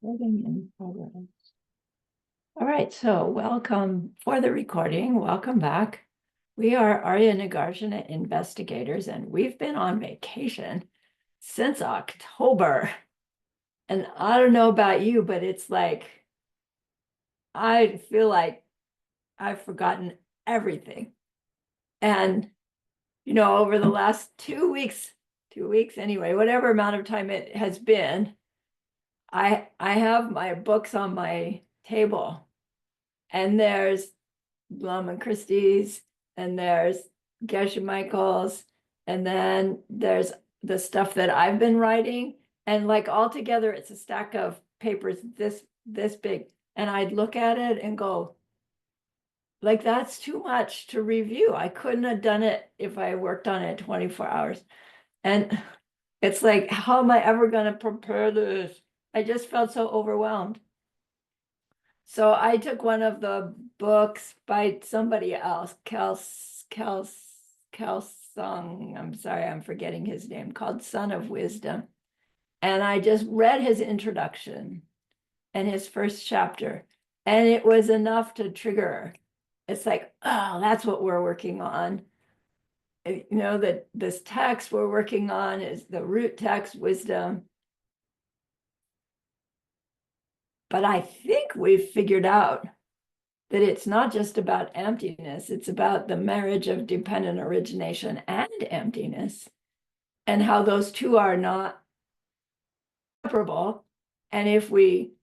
Recording in progress. All right, so welcome for the recording. Welcome back. We are Arya Nagarjuna investigators, and we've been on vacation since October. And I don't know about you, but it's like I feel like I've forgotten everything. And over the last 2 weeks anyway, whatever amount of time it has been, I have my books on my table. And there's Blum and Christie's, and there's Geshe Michaels, and then there's the stuff that I've been writing. And like all together, it's a stack of papers this big. And I'd look at it and go, like, that's too much to review. I couldn't have done it if I worked on it 24 hours. And it's like, how am I ever going to prepare this? I just felt so overwhelmed. So I took one of the books by somebody else, Kelsung, I'm sorry, I'm forgetting his name, called Son of Wisdom. And I just read his introduction and his first chapter, and it was enough to trigger. It's like, oh, that's what we're working on. That this text we're working on is the root text, wisdom. But I think we've figured out that it's not just about emptiness, it's about the marriage of dependent origination and emptiness, and how those two are not separable. And if we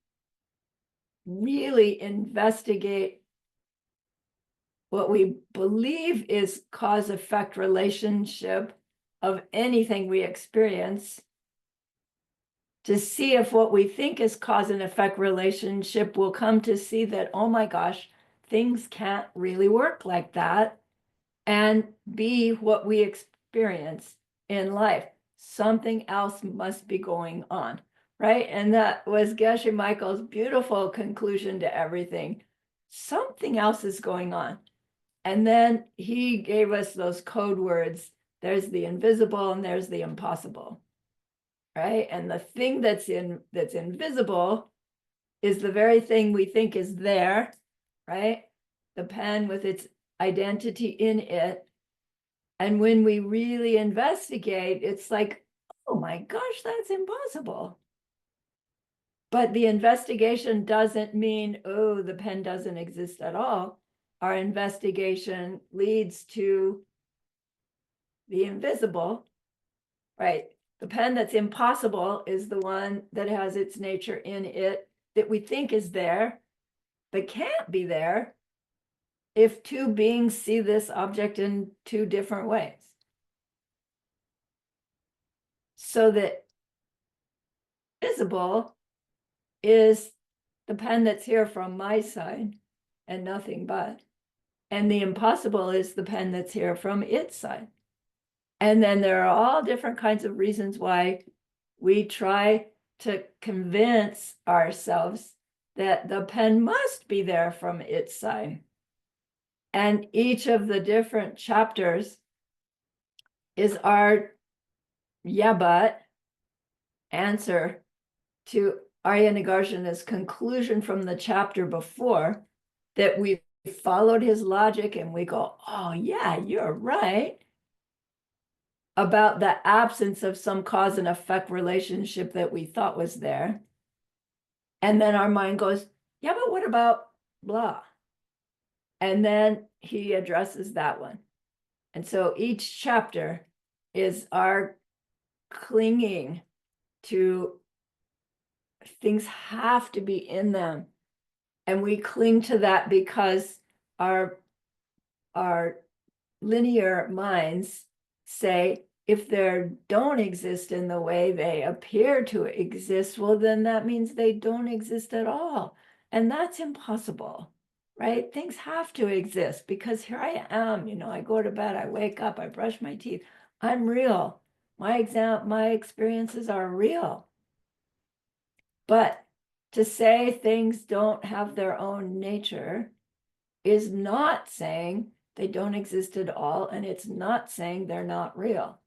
really investigate what we believe is cause-effect relationship of anything we experience, to see if what we think is cause and effect relationship, will come to see that, oh my gosh, things can't really work like that and be what we experience in life. Something else must be going on, right? And that was Geshe Michael's beautiful conclusion to everything. Something else is going on. And then he gave us those code words. There's the invisible and there's the impossible, right? And the thing that's invisible is the very thing we think is there, right? The pen with its identity in it. And when we really investigate, it's like, oh my gosh, that's impossible. But the investigation doesn't mean, oh, the pen doesn't exist at all. Our investigation leads to the invisible, right? The pen that's impossible is the one that has its nature in it that we think is there, but can't be there if two beings see this object in two different ways. So that visible is the pen that's here from my side and nothing but. And the impossible is the pen that's here from its side. And then there are all different kinds of reasons why we try to convince ourselves that the pen must be there from its side. And each of the different chapters is our yeah, but answer to Arya Nagarjuna's conclusion from the chapter before, that we followed his logic and we go, oh yeah, you're right, about the absence of some cause and effect relationship that we thought was there. And then our mind goes, yeah, but what about blah? And then he addresses that one. And so each chapter is our clinging to things have to be in them. And we cling to that because our linear minds say, if they don't exist in the way they appear to exist, well, then that means they don't exist at all. And that's impossible, right? Things have to exist because here I am, I go to bed, I wake up, I brush my teeth. I'm real. My experiences are real. But to say things don't have their own nature is not saying they don't exist at all, and it's not saying they're not real.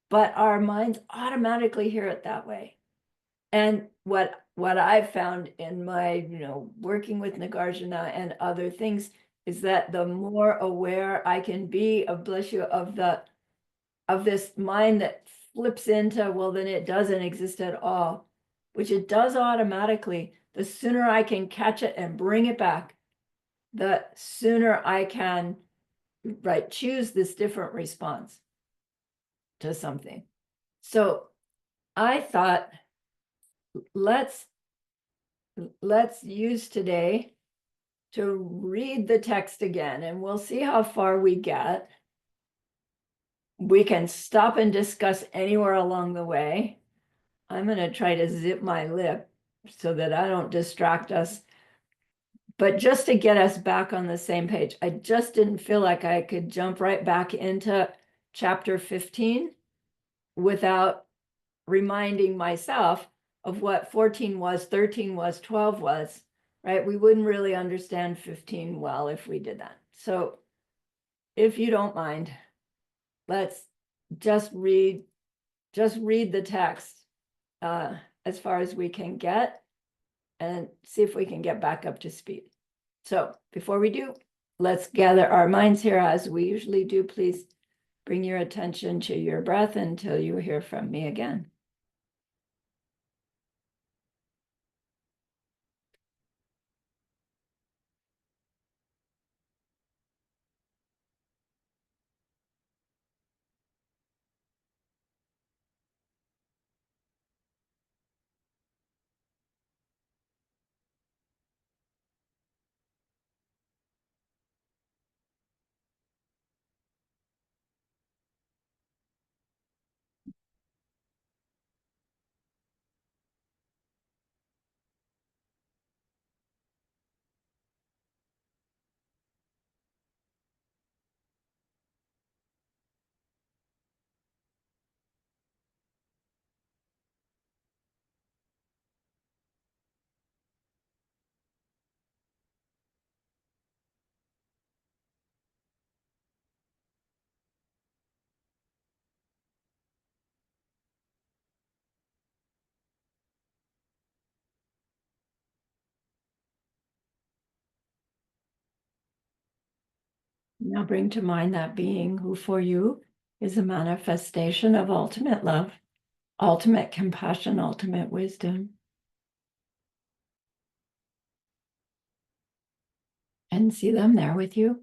But our minds automatically hear it that way. And what I've found in my, working with Nagarjuna and other things is that the more aware I can be of, bless you, of this mind that flips into, well, then it doesn't exist at all, which it does automatically, the sooner I can catch it and bring it back, the sooner I can, right, choose this different response to something. So I thought, let's use today to read the text again, and we'll see how far we get. We can stop and discuss anywhere along the way. I'm going to try to zip my lip so that I don't distract us. But just to get us back on the same page, I just didn't feel like I could jump right back into chapter 15 without reminding myself of what 14 was, 13 was, 12 was, right? We wouldn't really understand 15 well if we did that. So if you don't mind, let's just read the text as far as we can get and see if we can get back up to speed. So before we do, let's gather our minds here as we usually do. Please bring your attention to your breath until you hear from me again. Now bring to mind that being who for you is a manifestation of ultimate love, ultimate compassion, ultimate wisdom. And see them there with you.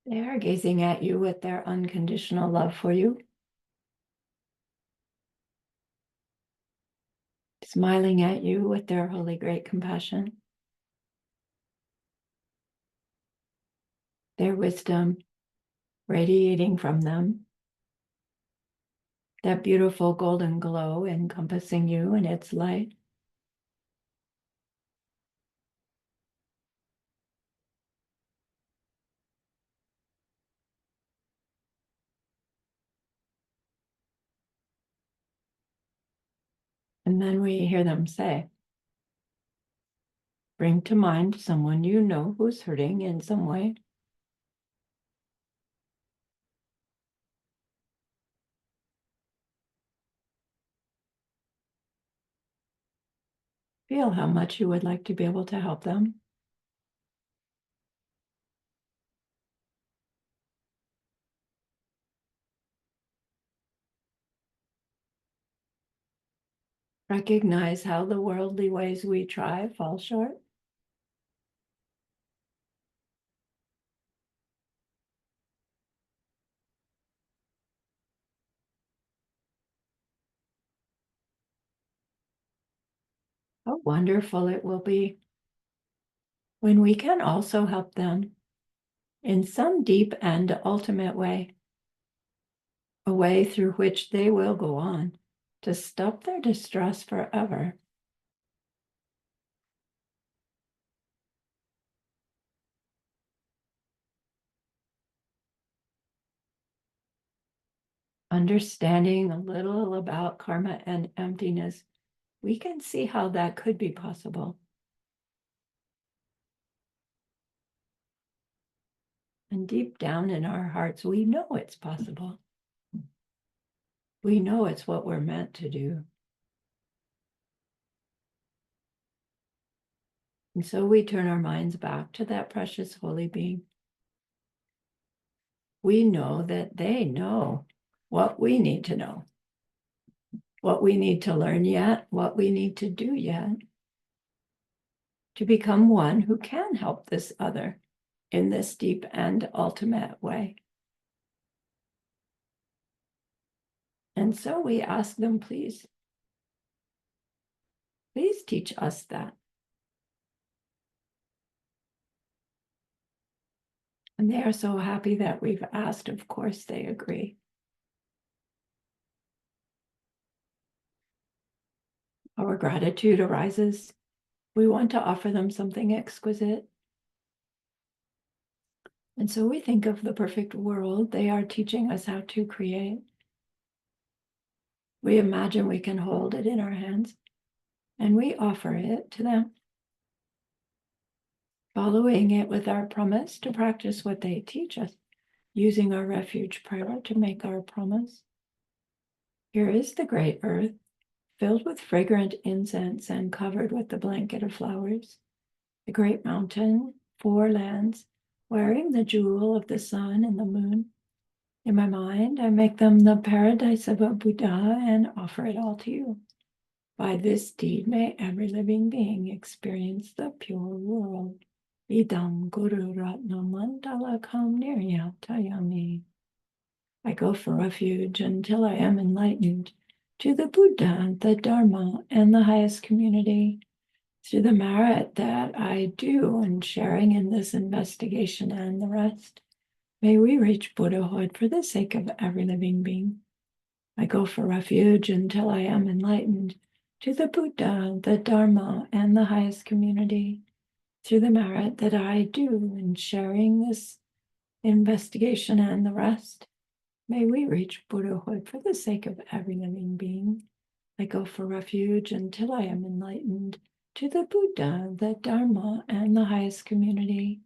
They are gazing at you with their unconditional love for you, smiling at you with their holy great compassion, their wisdom radiating from them, that beautiful golden glow encompassing you in its light. And then we hear them say, bring to mind someone you know who's hurting in some way. Feel how much you would like to be able to help them. Recognize how the worldly ways we try fall short. How wonderful it will be when we can also help them in some deep and ultimate way, a way through which they will go on to stop their distress forever. Understanding a little about karma and emptiness, we can see how that could be possible. And deep down in our hearts, we know it's possible. We know it's what we're meant to do. And so we turn our minds back to that precious holy being. We know that they know what we need to know, what we need to learn yet, what we need to do yet, to become one who can help this other in this deep and ultimate way. And so we ask them, please teach us that. And they are so happy that we've asked. Of course, they agree. Our gratitude arises. We want to offer them something exquisite. And so we think of the perfect world they are teaching us how to create. We imagine we can hold it in our hands, and we offer it to them, following it with our promise to practice what they teach us, using our refuge prayer to make our promise. Here is the great earth, filled with fragrant incense and covered with the blanket of flowers. The great mountain, 4 lands, wearing the jewel of the sun and the moon. In my mind, I make them the paradise of a Buddha and offer it all to you. By this deed, may every living being experience the pure world. Idam Guru Ratna Mandala Kam Niryatayami. I go for refuge until I am enlightened to the Buddha, the Dharma, and the highest community. Through the merit that I do in sharing in this investigation and the rest, may we reach Buddhahood for the sake of every living being. I go for refuge until I am enlightened to the Buddha, the Dharma, and the highest community. Through the merit that I do in sharing this investigation and the rest, may we reach Buddhahood for the sake of every living being. I go for refuge until I am enlightened to the Buddha, the Dharma, and the highest community.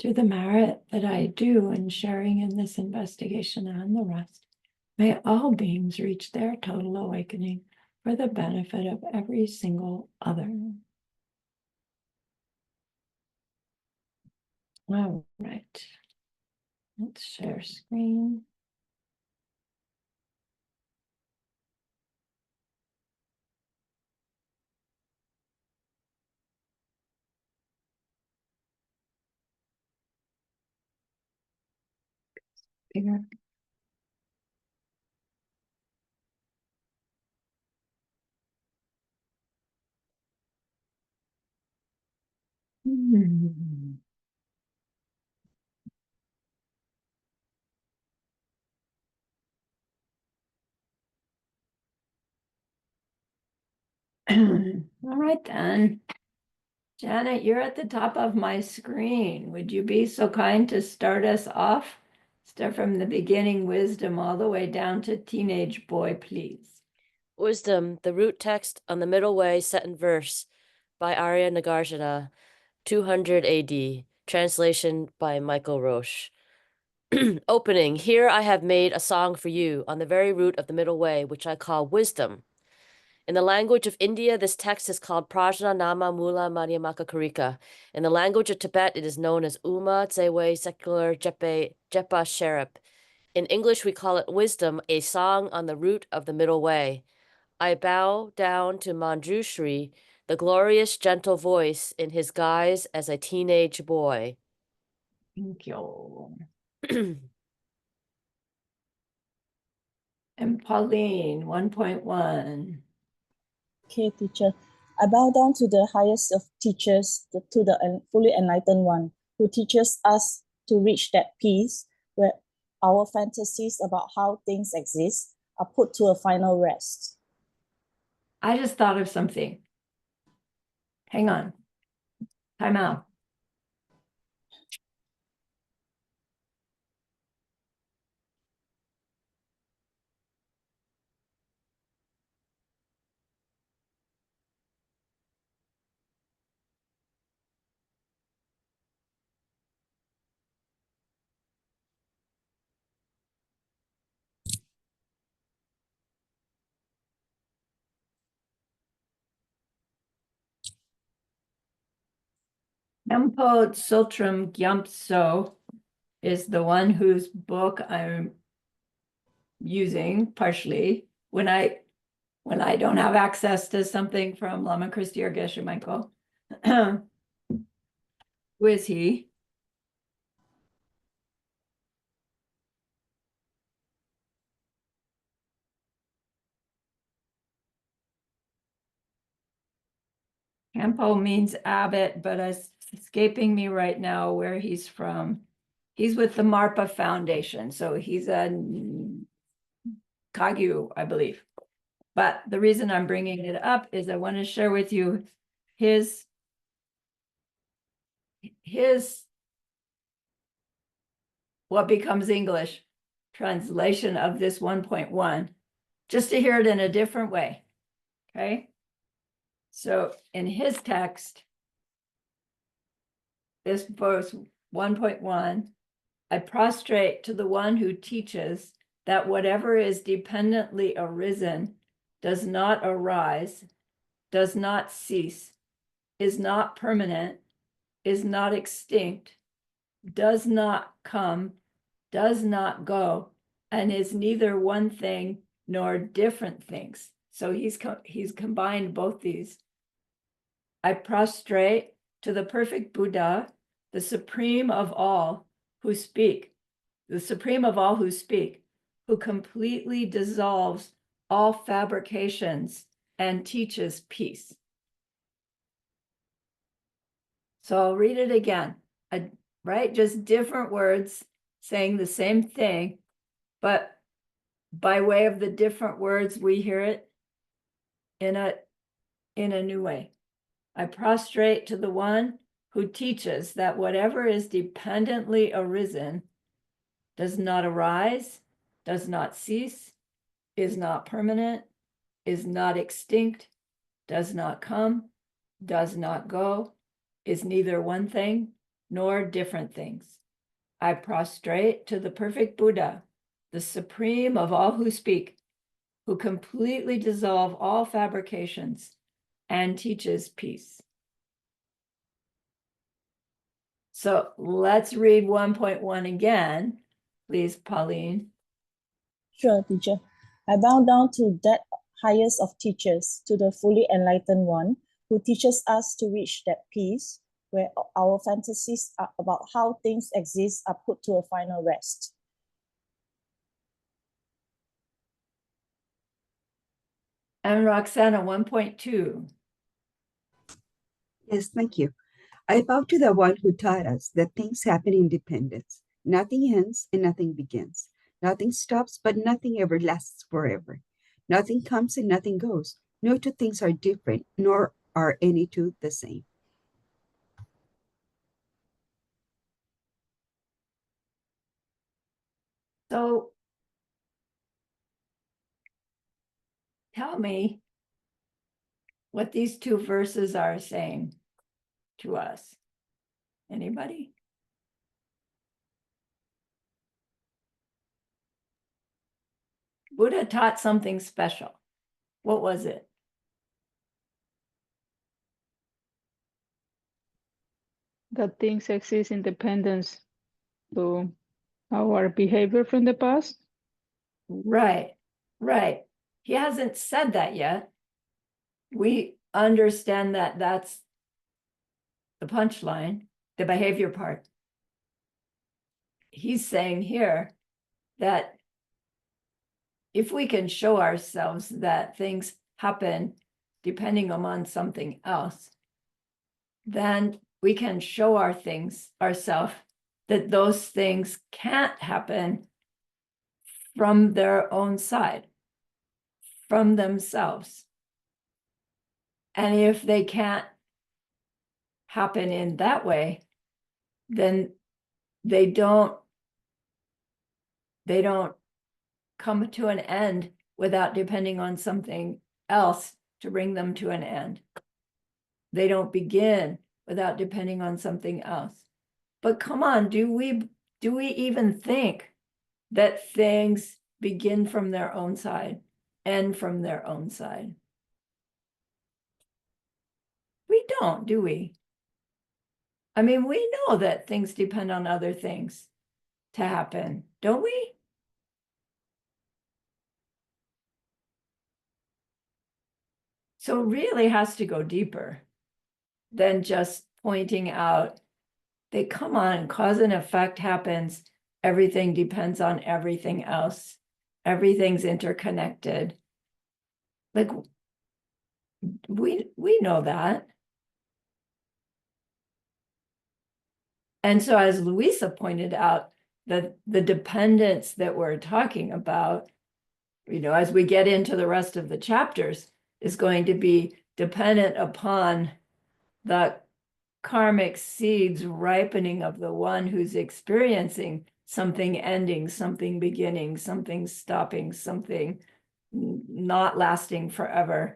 Through the merit that I do in sharing in this investigation and the rest, may all beings reach their total awakening for the benefit of every single other. All right, let's share screen. Bigger. Hmm. All right then. Janet, you're at the top of my screen. Would you be so kind to start us off? Start from the beginning wisdom all the way down to teenage boy, please. Wisdom, the root text on the middle way set in verse by Arya Nagarjuna, 200 AD. Translation by Michael Roche. Opening, here I have made a song for you on the very root of the middle way, which I call wisdom. In the language of India, this text is called Prajna Nama Mula Madhyamaka Karika. In the language of Tibet, it is known as Uma Tsewe Secular Jepa Sherip. In English, we call it wisdom, a song on the root of the middle way. I bow down to Manjushri, the glorious gentle voice in his guise as a teenage boy. Thank you. And Pauline, 1.1. Okay, teacher. I bow down to the highest of teachers, to the fully enlightened one, who teaches us to reach that peace where our fantasies about how things exist are put to a final rest. I just thought of something. Hang on. Time out. Empo Sultram Gyamtso is the one whose book I'm using partially when I don't have access to something from Lama Christie or Geshe Michael. Who is he? Campo means abbot, but it's escaping me right now where he's from. He's with the Marpa Foundation, so he's a Kagyu, I believe. But the reason I'm bringing it up is I want to share with you his what becomes English translation of this 1.1, just to hear it in a different way. Okay. So in his text, this verse 1.1, I prostrate to the one who teaches that whatever is dependently arisen does not arise, does not cease, is not permanent, is not extinct, does not come, does not go, and is neither one thing nor different things. So he's combined both these. I prostrate to the perfect Buddha, the supreme of all who speak, the supreme of all who speak, who completely dissolves all fabrications and teaches peace. So I'll read it again, right? Just different words saying the same thing, but by way of the different words, we hear it in a new way. I prostrate to the one who teaches that whatever is dependently arisen does not arise, does not cease, is not permanent, is not extinct, does not come, does not go, is neither one thing nor different things. I prostrate to the perfect Buddha, the supreme of all who speak, who completely dissolve all fabrications and teaches peace. So let's read 1.1 again, please, Pauline. Sure, teacher. I bow down to that highest of teachers, to the fully enlightened one, who teaches us to reach that peace where our fantasies about how things exist are put to a final rest. And Roxana, 1.2. Yes, thank you. I bow to the one who taught us that things happen in dependence. Nothing ends and nothing begins. Nothing stops, but nothing ever lasts forever. Nothing comes and nothing goes. No two things are different, nor are any two the same. So tell me what these two verses are saying to us. Anybody? Buddha taught something special. What was it? That things exist in dependence to our behavior from the past. Right, right. He hasn't said that yet. We understand that that's the punchline, the behavior part. He's saying here that if we can show ourselves that things happen depending on something else, then we can show ourselves that those things can't happen from their own side, from themselves. And if they can't happen in that way, then they don't come to an end without depending on something else to bring them to an end. They don't begin without depending on something else. But come on, do we even think that things begin from their own side, end from their own side? We don't, do we? I mean, we know that things depend on other things to happen, don't we? So it really has to go deeper than just pointing out that, come on, cause and effect happens. Everything depends on everything else. Everything's interconnected. Like, we know that. And so as Louisa pointed out, the dependence that we're talking about, as we get into the rest of the chapters, is going to be dependent upon the karmic seeds ripening of the one who's experiencing something ending, something beginning, something stopping, something not lasting forever,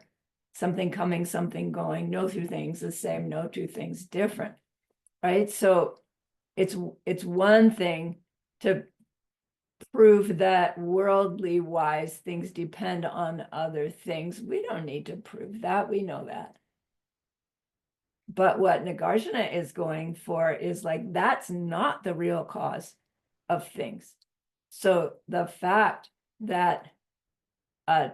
something coming, something going, no two things the same, no two things different, right? So it's one thing to prove that worldly wise things depend on other things. We don't need to prove that, we know that. But what Nagarjuna is going for is like, that's not the real cause of things. So the fact that a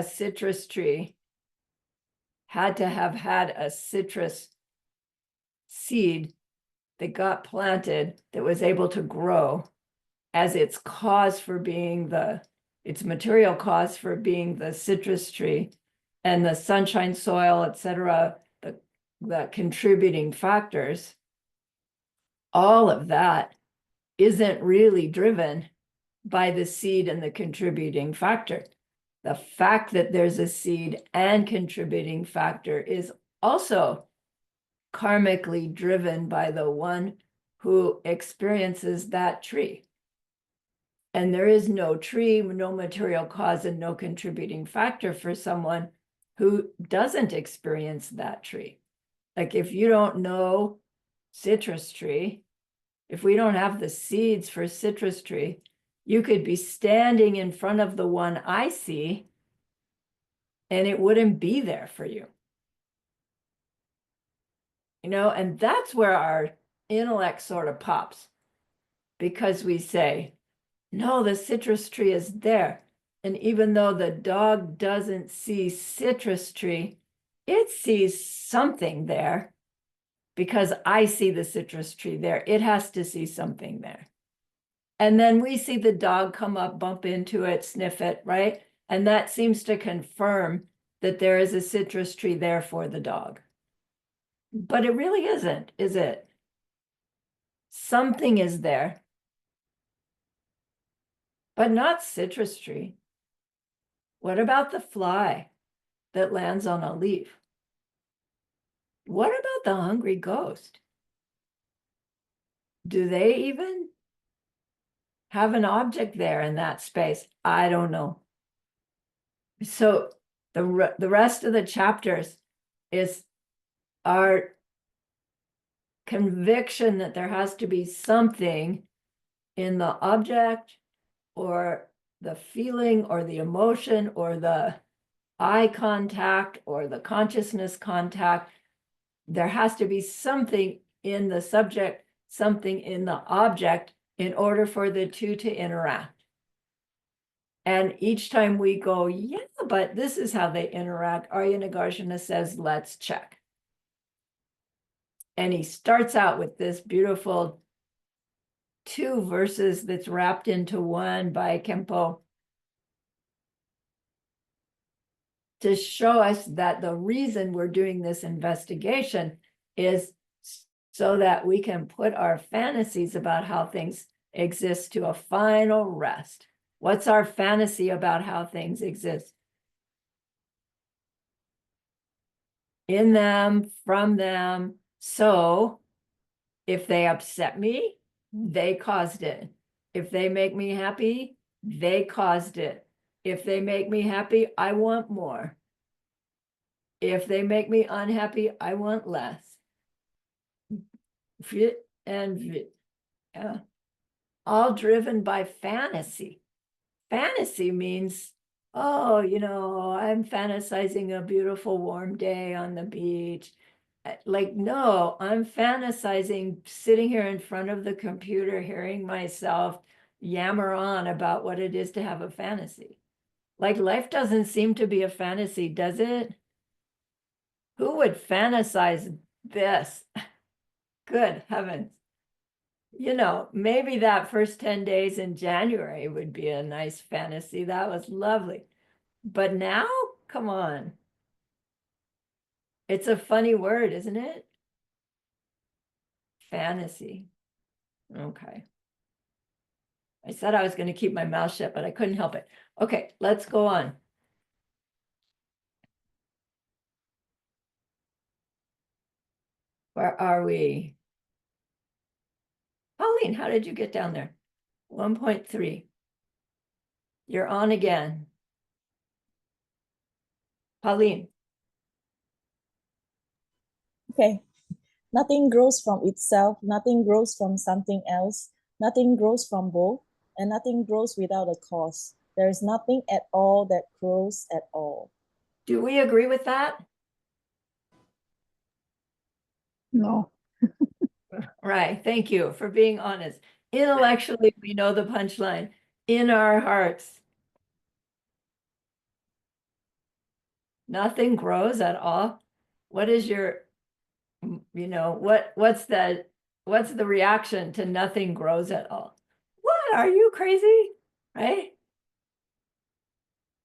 citrus tree had to have had a citrus seed that got planted that was able to grow as its cause for being its material cause for being the citrus tree, and the sunshine, soil, etc., the contributing factors, all of that isn't really driven by the seed and the contributing factor. The fact that there's a seed and contributing factor is also karmically driven by the one who experiences that tree. And there is no tree, no material cause, and no contributing factor for someone who doesn't experience that tree. Like, if you don't know citrus tree, if we don't have the seeds for citrus tree, you could be standing in front of the one I see and it wouldn't be there for you. And that's where our intellect sort of pops, because we say, no, the citrus tree is there. And even though the dog doesn't see citrus tree, it sees something there, because I see the citrus tree there. It has to see something there. And then we see the dog come up, bump into it, sniff it, right? And that seems to confirm that there is a citrus tree there for the dog. But it really isn't, is it? Something is there, but not citrus tree. What about the fly that lands on a leaf? What about the hungry ghost? Do they even have an object there in that space? I don't know. So the rest of the chapters is our conviction that there has to be something in the object or the feeling or the emotion or the eye contact or the consciousness contact. There has to be something in the subject, something in the object, in order for the two to interact. And each time we go, yeah, but this is how they interact, Arya Nagarjuna says, let's check. And he starts out with this beautiful 2 verses that's wrapped into one by Kempo, to show us that the reason we're doing this investigation is so that we can put our fantasies about how things exist to a final rest. What's our fantasy about how things exist? In them, from them. So if they upset me, they caused it. If they make me happy, they caused it. If they make me happy, I want more. If they make me unhappy, I want less. Yeah. All driven by fantasy. Fantasy means, oh, I'm fantasizing a beautiful warm day on the beach, like, no, I'm fantasizing sitting here in front of the computer, hearing myself yammer on about what it is to have a fantasy. Like, life doesn't seem to be a fantasy, does it? Who would fantasize this? Good heavens. You know, maybe that first 10 days in January would be a nice fantasy. That was lovely. But now, come on. It's a funny word, isn't it? Fantasy. Okay. I said I was going to keep my mouth shut, but I couldn't help it. Okay, let's go on. Where are we? Pauline, how did you get down there? 1.3. You're on again. Pauline. Okay. Nothing grows from itself, nothing grows from something else, nothing grows from both, and nothing grows without a cause. There is nothing at all that grows at all. Do we agree with that? No. Right. Thank you for being honest. Intellectually, we know the punchline. In our hearts, nothing grows at all. What is your, what's the reaction to nothing grows at all? What, are you crazy? Right?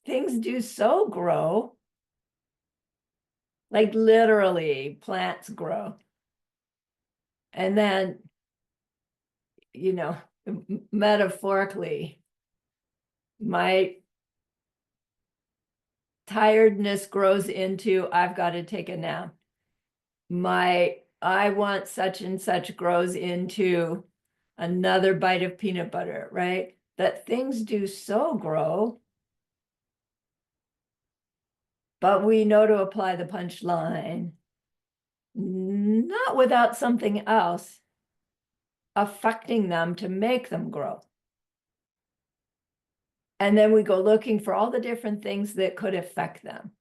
Things do so grow. Like literally, plants grow. And then, metaphorically, my tiredness grows into I've got to take a nap. My I want such and such grows into another bite of peanut butter, right? That things do so grow. But we know to apply the punchline, not without something else affecting them to make them grow. And then we go looking for all the different things that could affect them.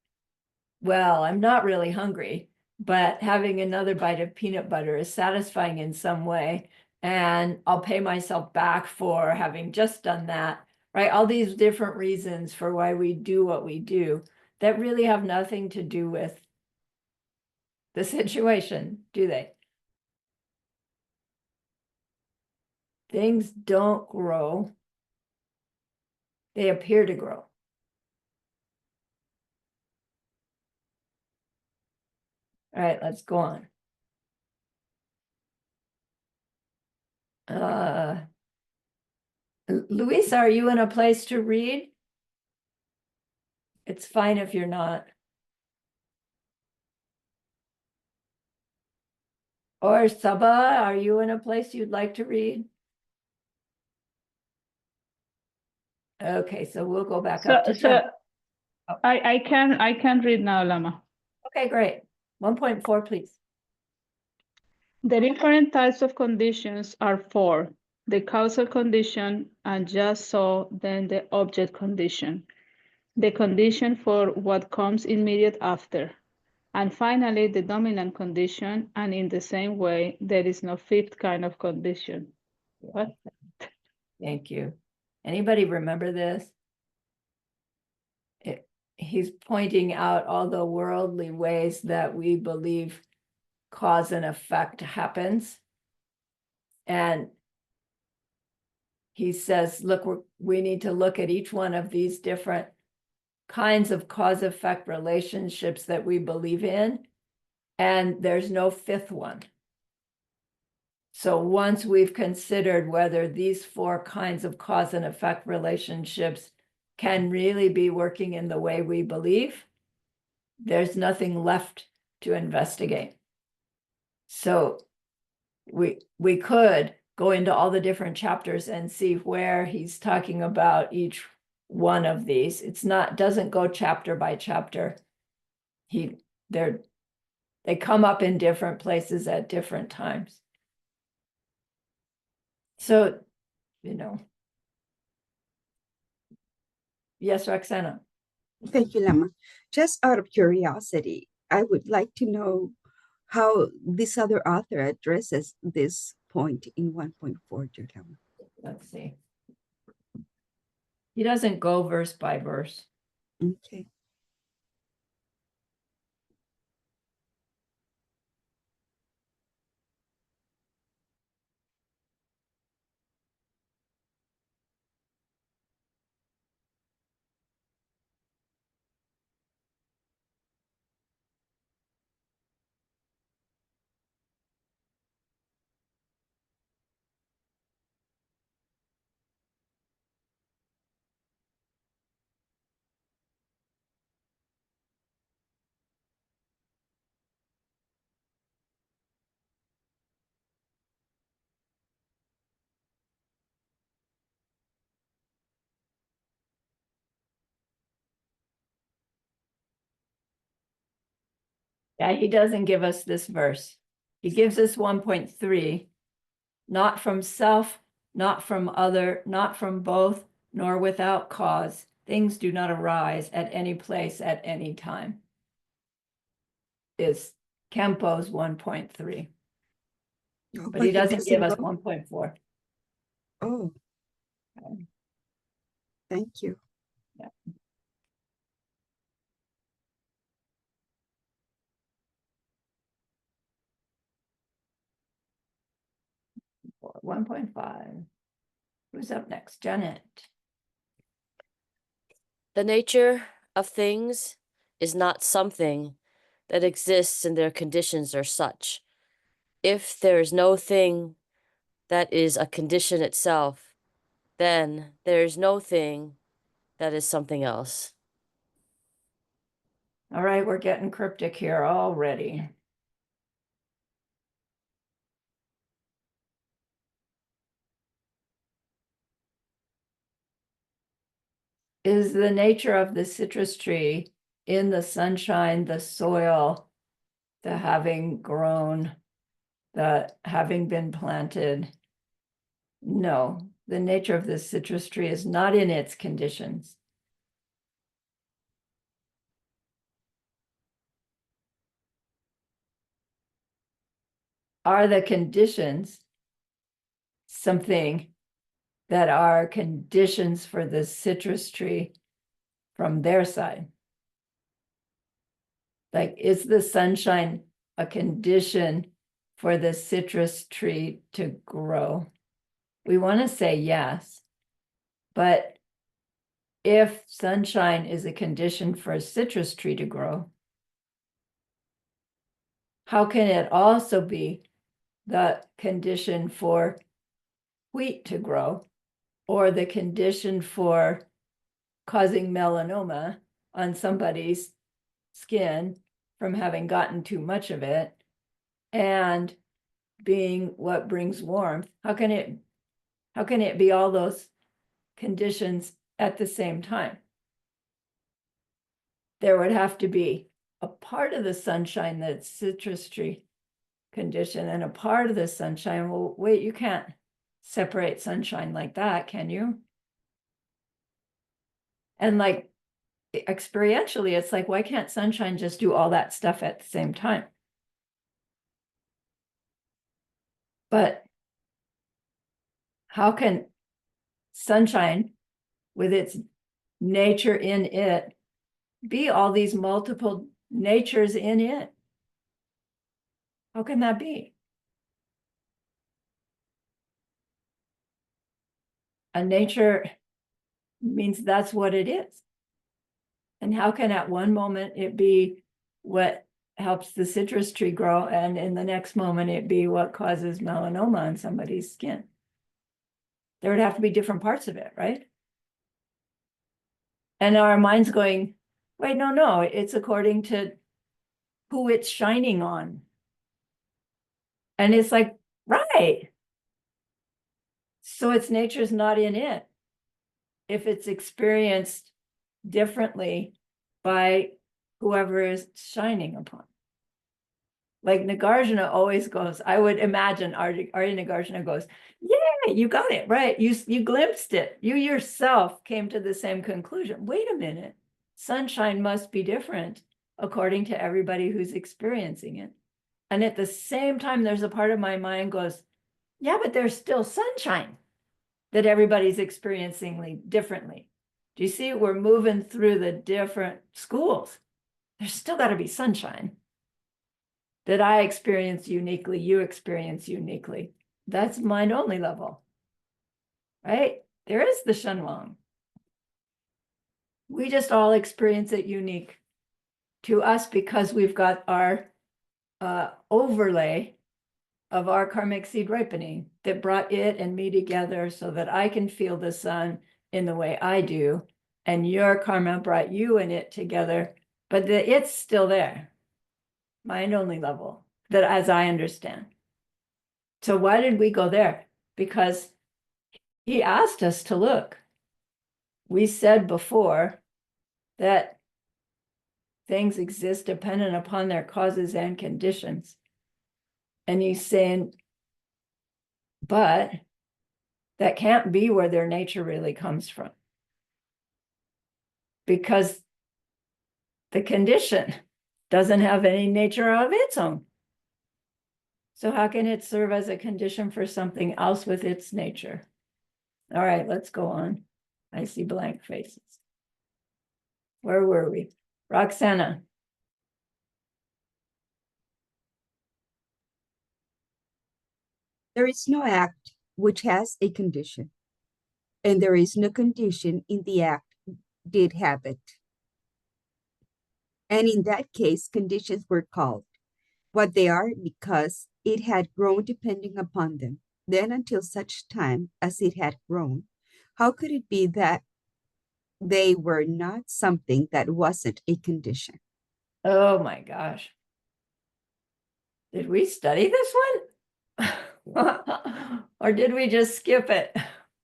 Well, I'm not really hungry, but having another bite of peanut butter is satisfying in some way. And I'll pay myself back for having just done that, right? All these different reasons for why we do what we do that really have nothing to do with the situation, do they? Things don't grow. They appear to grow. All right, let's go on. Luisa, are you in a place to read? It's fine if you're not. Or Saba, are you in a place you'd like to read? Okay, so we'll go back up to 10. Oh. I can read now, Lama. Okay, great. 1.4, please. The different types of conditions are four: the causal condition, and just so, then the object condition, the condition for what comes immediate after, and finally the dominant condition, and in the same way, there is no fifth kind of condition. What? Thank you. Anybody remember this? He's pointing out all the worldly ways that we believe cause and effect happens. And he says, look, we need to look at each one of these different kinds of cause-effect relationships that we believe in, and there's no fifth one. So once we've considered whether these four kinds of cause and effect relationships can really be working in the way we believe, there's nothing left to investigate. So we could go into all the different chapters and see where he's talking about each one of these. It's not, doesn't go chapter by chapter. They come up in different places at different times. So, yes, Roxana. Thank you, Lama. Just out of curiosity, I would like to know how this other author addresses this point in 1.4, Juliana. Let's see. He doesn't go verse by verse. Okay. Yeah, he doesn't give us this verse. He gives us 1.3, not from self, not from other, not from both, nor without cause. Things do not arise at any place at any time. Is Kempo's 1.3. Oh, But he doesn't give us go. 1.4. Oh, thank you. 1.5. Who's up next? Janet. The nature of things is not something that exists and their conditions are such. If there is no thing that is a condition itself, then there is no thing that is something else. All right, we're getting cryptic here already. Is the nature of the citrus tree in the sunshine, the soil, the having grown, the having been planted? No, the nature of the citrus tree is not in its conditions. Are the conditions something that are conditions for the citrus tree from their side? Like, is the sunshine a condition for the citrus tree to grow? We want to say yes, but if sunshine is a condition for a citrus tree to grow, how can it also be the condition for wheat to grow, or the condition for causing melanoma on somebody's skin from having gotten too much of it, and being what brings warmth? How can it be all those conditions at the same time? There would have to be a part of the sunshine that's citrus tree condition and a part of the sunshine. Well, wait, you can't separate sunshine like that, can you? And like experientially, it's like, why can't sunshine just do all that stuff at the same time? But how can sunshine, with its nature in it, be all these multiple natures in it? How can that be? A nature means that's what it is. And how can at one moment it be what helps the citrus tree grow, and in the next moment it be what causes melanoma on somebody's skin? There would have to be different parts of it, right? And our mind's going, wait, no, it's according to who it's shining on. And it's like, right. So its nature's not in it if it's experienced differently by whoever is shining upon. Like Nagarjuna always goes, I would imagine Arya Nagarjuna goes, yeah, you got it right. You glimpsed it. You yourself came to the same conclusion. Wait a minute. Sunshine must be different according to everybody who's experiencing it. And at the same time, there's a part of my mind goes, yeah, but there's still sunshine that everybody's experiencing differently. Do you see? We're moving through the different schools. There's still got to be sunshine that I experience uniquely, you experience uniquely. That's mind only level, right? There is the Shenlong. We just all experience it unique to us because we've got our overlay of our karmic seed ripening that brought it and me together so that I can feel the sun in the way I do. And your karma brought you and it together, but it's still there, mind only level, that as I understand. So why did we go there? Because he asked us to look. We said before that things exist dependent upon their causes and conditions. And he's saying, but that can't be where their nature really comes from. Because the condition doesn't have any nature of its own. So how can it serve as a condition for something else with its nature? All right, let's go on. I see blank faces. Where were we? Roxana. There is no act which has a condition, and there is no condition in the act did have it. And in that case, conditions were called what they are because it had grown depending upon them. Then until such time as it had grown, how could it be that they were not something that wasn't a condition? Oh my gosh. Did we study this one? Or did we just skip it?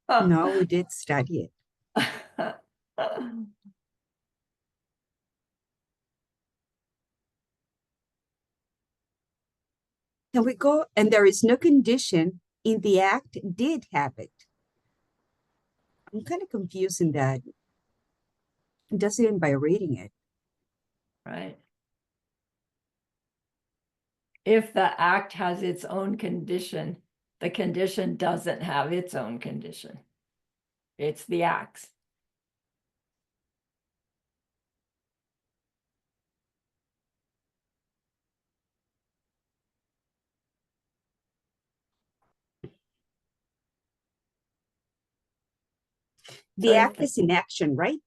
No, we did study it. Can we go? And there is no condition in the act did have it. I'm kind of confused in that. Just even by reading it. Right. If the act has its own condition, the condition doesn't have its own condition. It's the acts. The act is in action, right?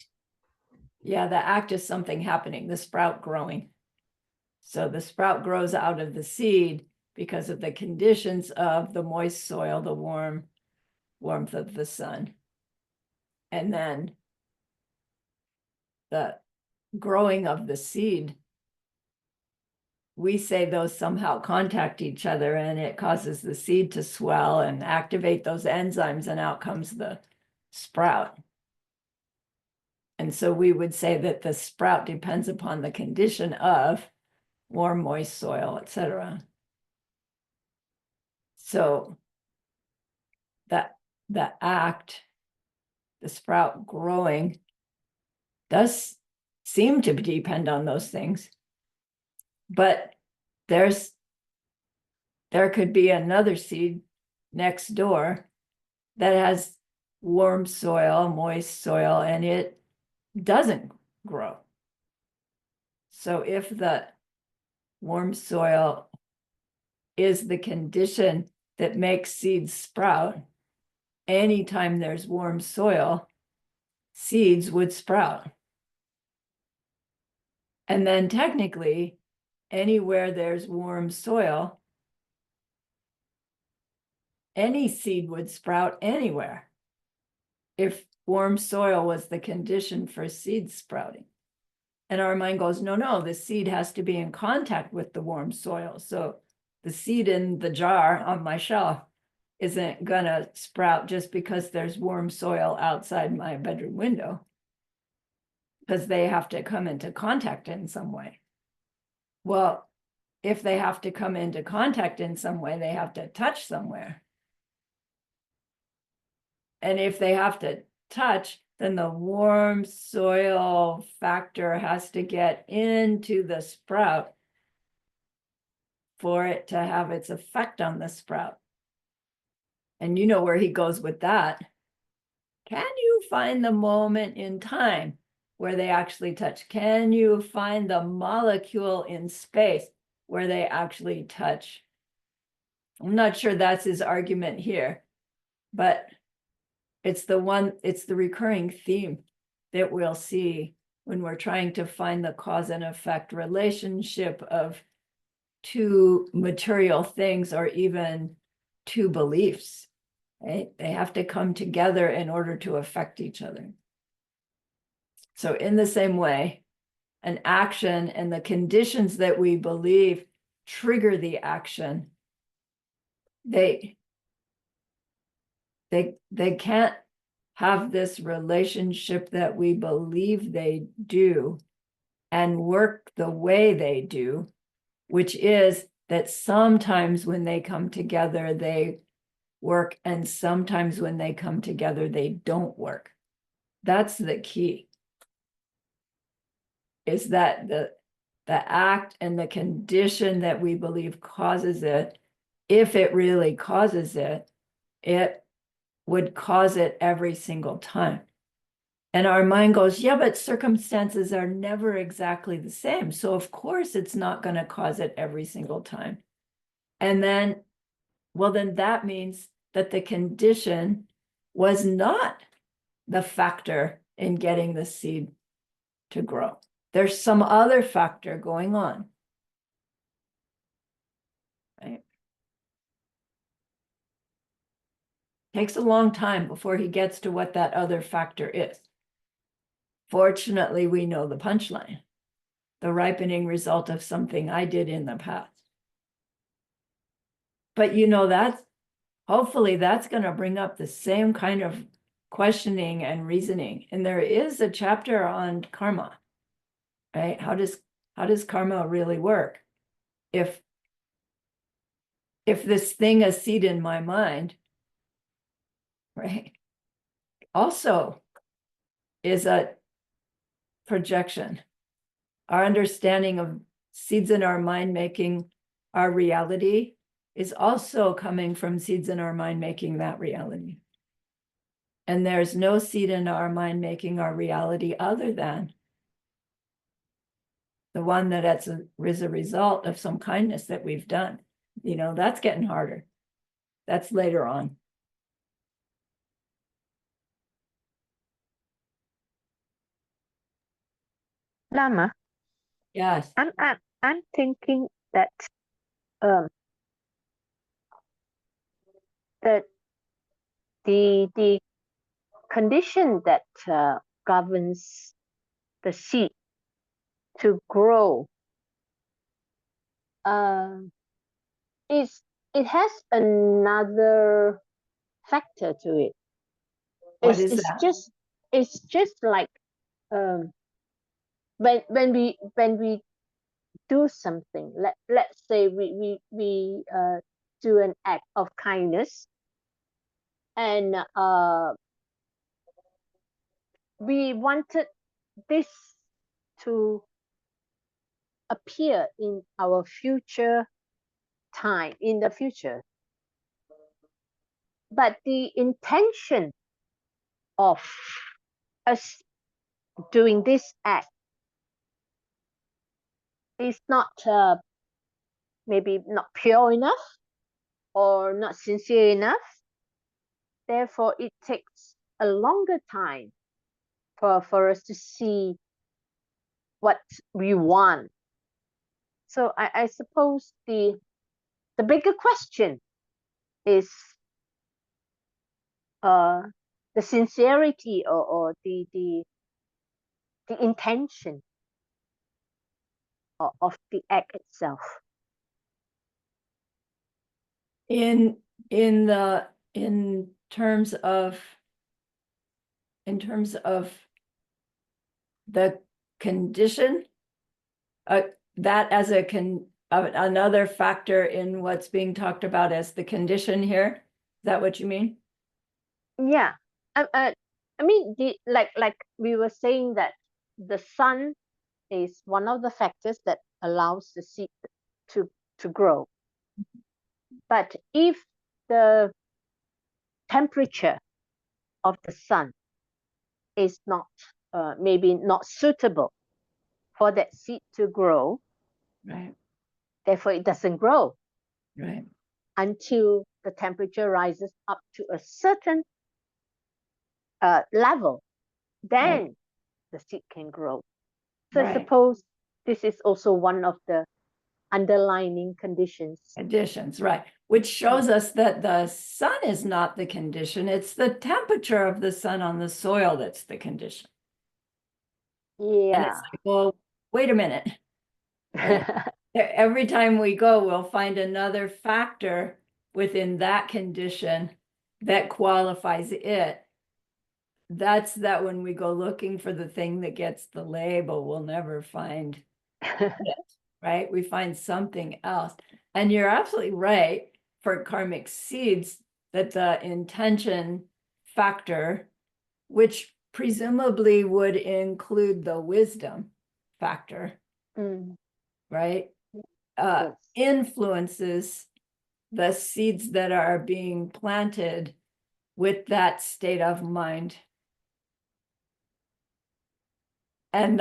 Yeah, the act is something happening, the sprout growing. So the sprout grows out of the seed because of the conditions of the moist soil, the warmth of the sun. And then the growing of the seed, we say those somehow contact each other and it causes the seed to swell and activate those enzymes, and out comes the sprout. And so we would say that the sprout depends upon the condition of warm, moist soil, etc. So that the act, the sprout growing, does seem to depend on those things. But there could be another seed next door that has warm soil, moist soil, and it doesn't grow. So if the warm soil is the condition that makes seeds sprout, anytime there's warm soil, seeds would sprout. And then technically, anywhere there's warm soil, any seed would sprout anywhere if warm soil was the condition for seed sprouting. And our mind goes, no, the seed has to be in contact with the warm soil. So the seed in the jar on my shelf isn't gonna sprout just because there's warm soil outside my bedroom window, because they have to come into contact in some way. Well, if they have to come into contact in some way, they have to touch somewhere. And if they have to touch, then the warm soil factor has to get into the sprout for it to have its effect on the sprout. And you know where he goes with that. Can you find the moment in time where they actually touch? Can you find the molecule in space where they actually touch? I'm not sure that's his argument here, but it's the recurring theme that we'll see when we're trying to find the cause and effect relationship of two material things or even two beliefs. Right? They have to come together in order to affect each other. So in the same way, an action and the conditions that we believe trigger the action, they can't have this relationship that we believe they do and work the way they do, which is that sometimes when they come together, they work, and sometimes when they come together, they don't work. That's the key, is that the act and the condition that we believe causes it, if it really causes it, it would cause it every single time. And our mind goes, yeah, but circumstances are never exactly the same. So of course it's not going to cause it every single time. And then, well, then that means that the condition was not the factor in getting the seed to grow. There's some other factor going on. Right? Takes a long time before he gets to what that other factor is. Fortunately, we know the punchline, the ripening result of something I did in the past. But you know, hopefully that's going to bring up the same kind of questioning and reasoning. And there is a chapter on karma, right? How does karma really work? If this thing, a seed in my mind, right, also is a projection. Our understanding of seeds in our mind making our reality is also coming from seeds in our mind making that reality. And there's no seed in our mind making our reality other than the one that is a result of some kindness that we've done. You know, that's getting harder. That's later on. Lama, Yes. I'm thinking that um that the condition that governs the seed to grow is it has another factor to it. What is It's that? just like when we do something, let's say we do an act of kindness, and we wanted this to appear in our future time, in the future. But the intention of us doing this act is not maybe not pure enough or not sincere enough. Therefore, it takes a longer time for us to see what we want. So I suppose the bigger question is the sincerity or the intention of the act itself. In terms of the condition, that as another factor in what's being talked about as the condition here. Is that what you mean? Yeah, I mean, like we were saying that the sun is one of the factors that allows the seed to grow. But if the temperature of the sun is not maybe not suitable for that seed to grow, Right, therefore it doesn't grow right, until the temperature rises up to a certain level. Then the seed can grow. So I right. suppose this is also one of the underlying conditions. Conditions, right, which shows us that the sun is not the condition, it's the temperature of the sun on the soil that's the condition. And Yeah. it's like, well, wait a minute, right? Every time we go, we'll find another factor within that condition that qualifies it. That's that when we go looking for the thing that gets the label, we'll never find it, right? We find something else. And you're absolutely right for karmic seeds that the intention factor, which presumably would include the wisdom factor, Mm, right? yes. Influences the seeds that are being planted with that state of mind. And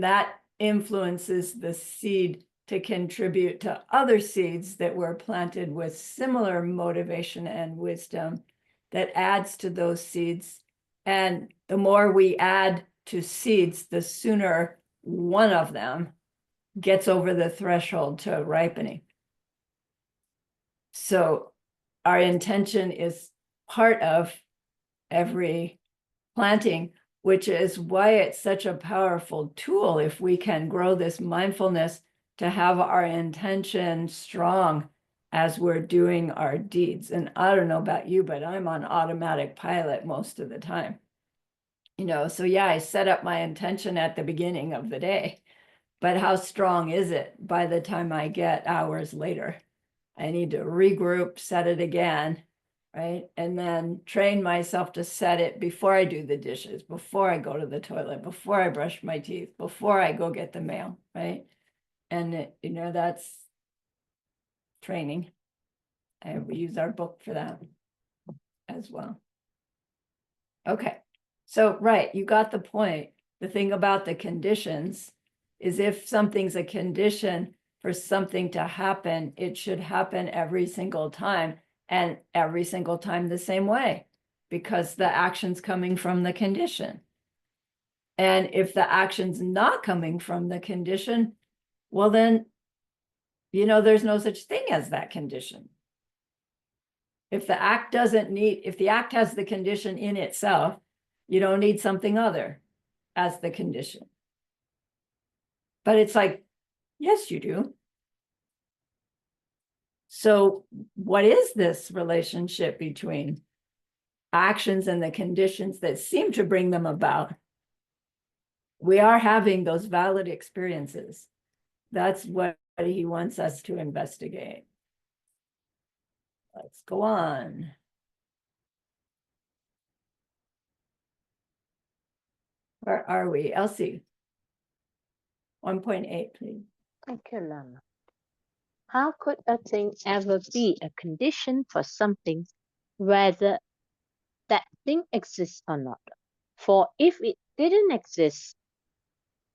that influences the seed to contribute to other seeds that were planted with similar motivation and wisdom that adds to those seeds. And the more we add to seeds, the sooner one of them gets over the threshold to ripening. So our intention is part of every planting, which is why it's such a powerful tool if we can grow this mindfulness to have our intention strong as we're doing our deeds. And I don't know about you, but I'm on automatic pilot most of the time. So yeah, I set up my intention at the beginning of the day, but how strong is it by the time I get hours later? I need to regroup, set it again, right? And then train myself to set it before I do the dishes, before I go to the toilet, before I brush my teeth, before I go get the mail, right? And that's training. We use our book for that as well. Okay, so right, you got the point. The thing about the conditions is if something's a condition for something to happen, it should happen every single time, and every single time the same way, because the action's coming from the condition. And if the action's not coming from the condition, well then, there's no such thing as that condition. If the act if the act has the condition in itself, you don't need something other as the condition. But it's like, yes, you do. So what is this relationship between actions and the conditions that seem to bring them about? We are having those valid experiences. That's what he wants us to investigate. Let's go on. Where are we? Elsie. 1.8, please. Thank you, Lama. How could a thing ever be a condition for something, whether that thing exists or not? For if it didn't exist,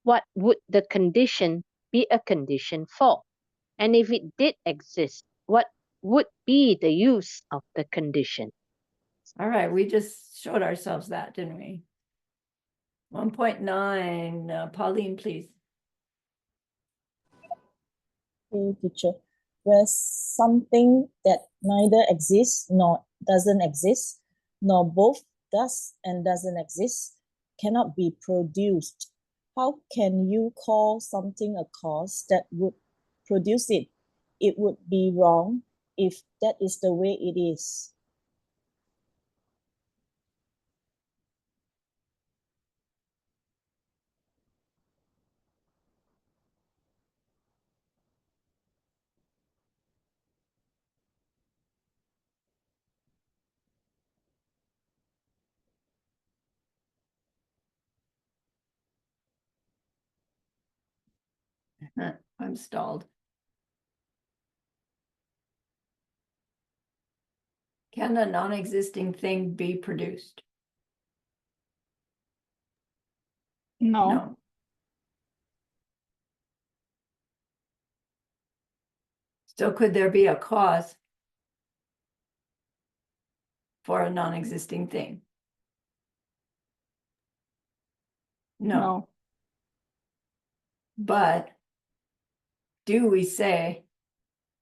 what would the condition be a condition for? And if it did exist, what would be the use of the condition? All right, we just showed ourselves that, didn't we? 1.9, Pauline, please. Okay, teacher. Where something that neither exists nor doesn't exist, nor both does and doesn't exist, cannot be produced. How can you call something a cause that would produce it? It would be wrong if that is the way it is. I'm stalled. Can a non-existing thing be produced? No. No. So could there be a cause for a non-existing thing? No. No. But do we say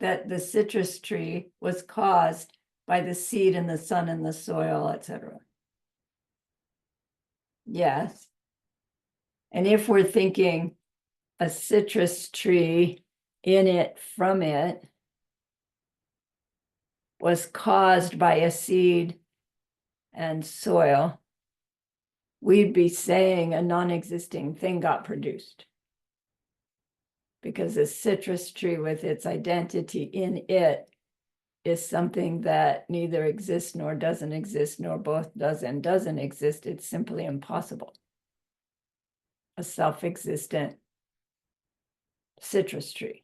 that the citrus tree was caused by the seed in the sun and the soil, etc.? Yes. And if we're thinking a citrus tree in it, from it, was caused by a seed and soil, we'd be saying a non-existing thing got produced. Because a citrus tree with its identity in it is something that neither exists nor doesn't exist, nor both does and doesn't exist. It's simply impossible. A self-existent citrus tree.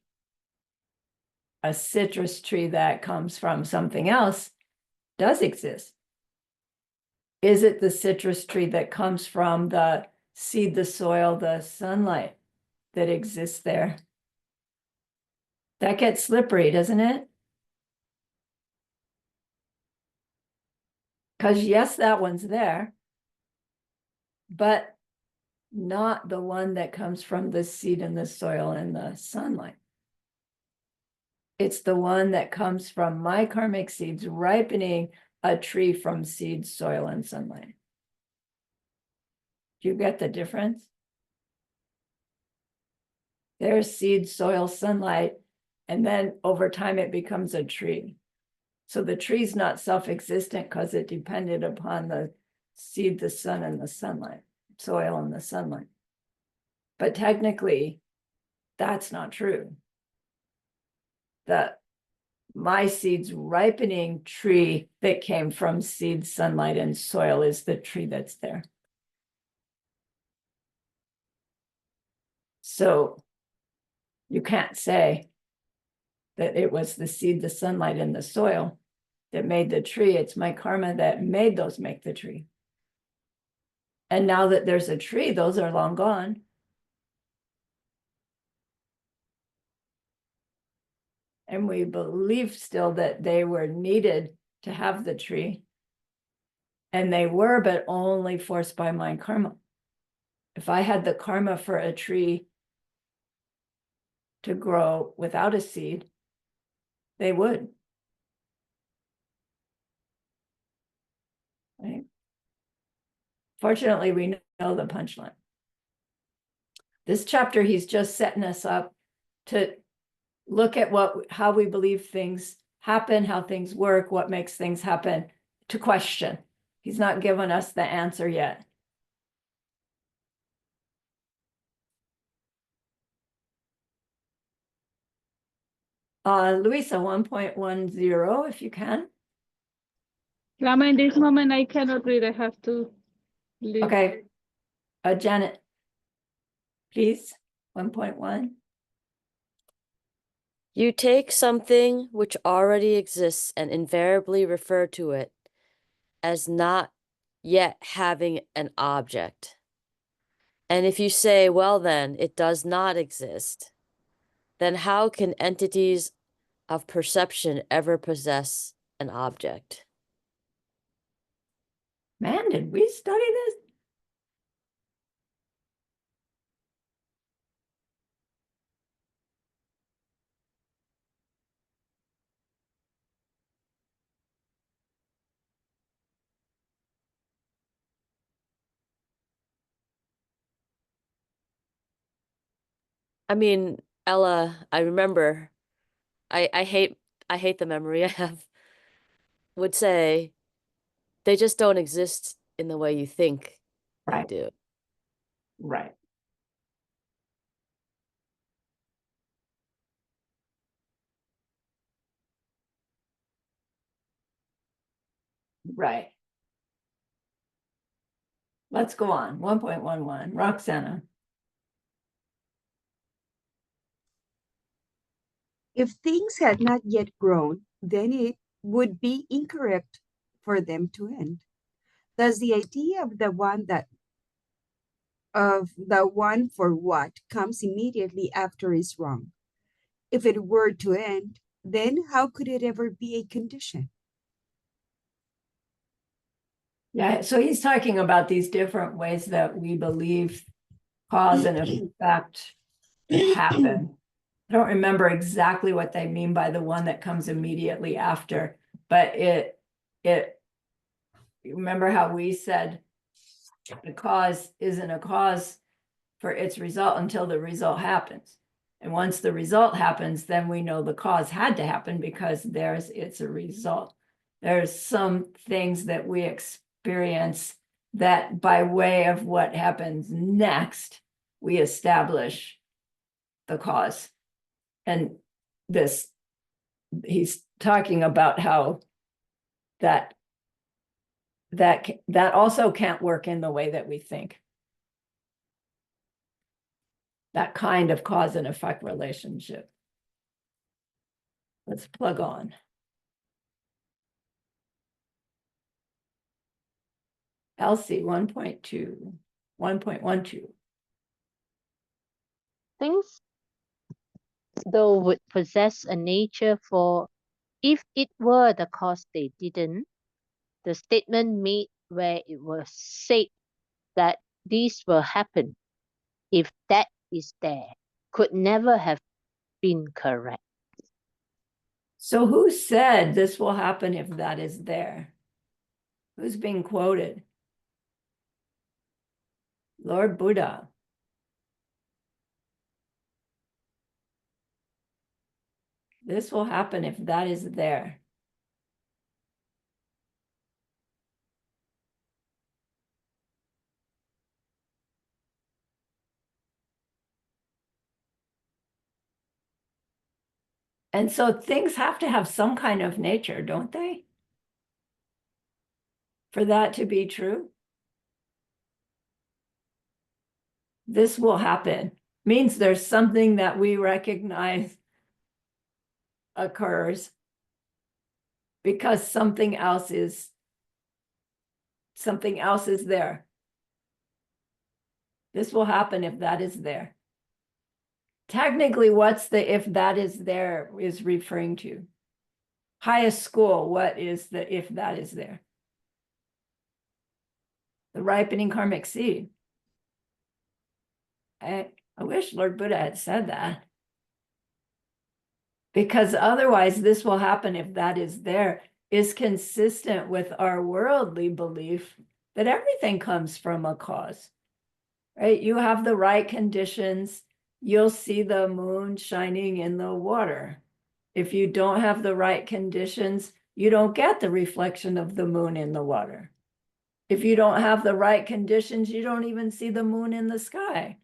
A citrus tree that comes from something else does exist. Is it the citrus tree that comes from the seed, the soil, the sunlight that exists there? That gets slippery, doesn't it? Because yes, that one's there, but not the one that comes from the seed and the soil and the sunlight. It's the one that comes from my karmic seeds ripening a tree from seed, soil, and sunlight. Do you get the difference? There's seed, soil, sunlight, and then over time it becomes a tree. So the tree's not self-existent because it depended upon the seed, the sun, and the sunlight, soil, and the sunlight. But technically, that's not true. That my seed's ripening tree that came from seed, sunlight, and soil is the tree that's there. So you can't say that it was the seed, the sunlight, and the soil that made the tree. It's my karma that made those make the tree. And now that there's a tree, those are long gone. And we believe still that they were needed to have the tree. And they were, but only forced by my karma. If I had the karma for a tree to grow without a seed, they would. Right? Fortunately, we know the punchline. This chapter, he's just setting us up to look at how we believe things happen, how things work, what makes things happen, to question. He's not given us the answer yet. Luisa, 1.10, if you can. Lama, in this moment, I cannot read. I have to leave. Okay. Janet, please, 1.1. You take something which already exists and invariably refer to it as not yet having an object. And if you say, well, then it does not exist, then how can entities of perception ever possess an object? Man, did we study this? I mean, Ella, I remember, I hate the memory I have, would say they just don't exist in the way you think they Right. do. Right. Right. Let's go on. 1.11. Roxana. If things had not yet grown, then it would be incorrect for them to end. Thus, the idea of the one for what comes immediately after is wrong. If it were to end, then how could it ever be a condition? Yeah, so he's talking about these different ways that we believe cause and effect happen. I don't remember exactly what they mean by the one that comes immediately after, but you remember how we said the cause isn't a cause for its result until the result happens. And once the result happens, then we know the cause had to happen because it's a result. There's some things that we experience that by way of what happens next, we establish the cause. And he's talking about how that also can't work in the way that we think. That kind of cause and effect relationship. Let's plug on. Elsie 1.2, 1.12. Things, though, would possess a nature, for if it were the cause they didn't, the statement made where it was said that this will happen if that is there could never have been correct. So who said this will happen if that is there? Who's being quoted? Lord Buddha. This will happen if that is there. And so things have to have some kind of nature, don't they? For that to be true. This will happen means there's something that we recognize occurs because something else is there. This will happen if that is there. Technically, what's the if that is there is referring to? Highest school, what is the if that is there? The ripening karmic seed. I wish Lord Buddha had said that. Because otherwise, this will happen if that is there is consistent with our worldly belief that everything comes from a cause, right? You have the right conditions, you'll see the moon shining in the water. If you don't have the right conditions, you don't get the reflection of the moon in the water. If you don't have the right conditions, you don't even see the moon in the sky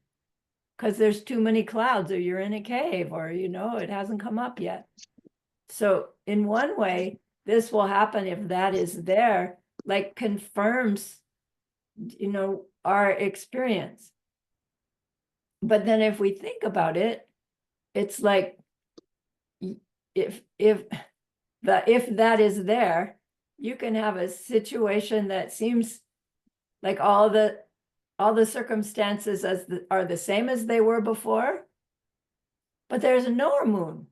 because there's too many clouds, or you're in a cave, or it hasn't come up yet. So in one way, this will happen if that is there, like confirms, our experience. But then if we think about it, it's like if that is there, you can have a situation that seems like all the circumstances are the same as they were before, but there's no moon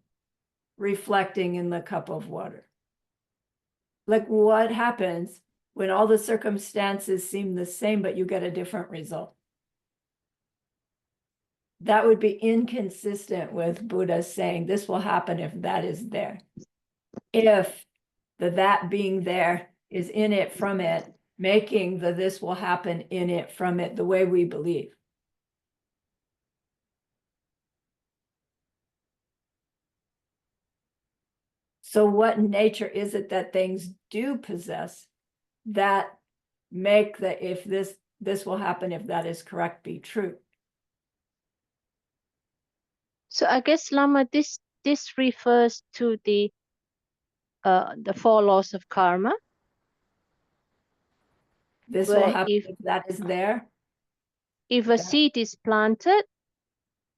reflecting in the cup of water. Like what happens when all the circumstances seem the same, but you get a different result? That would be inconsistent with Buddha saying this will happen if that is there. If that being there is in it from it, making this will happen in it from it the way we believe. So what nature is it that things do possess that make the if this will happen if that is correct be true? So I guess, Lama, this refers to the 4 laws of karma. This will Where happen if that is there. If a seed is planted,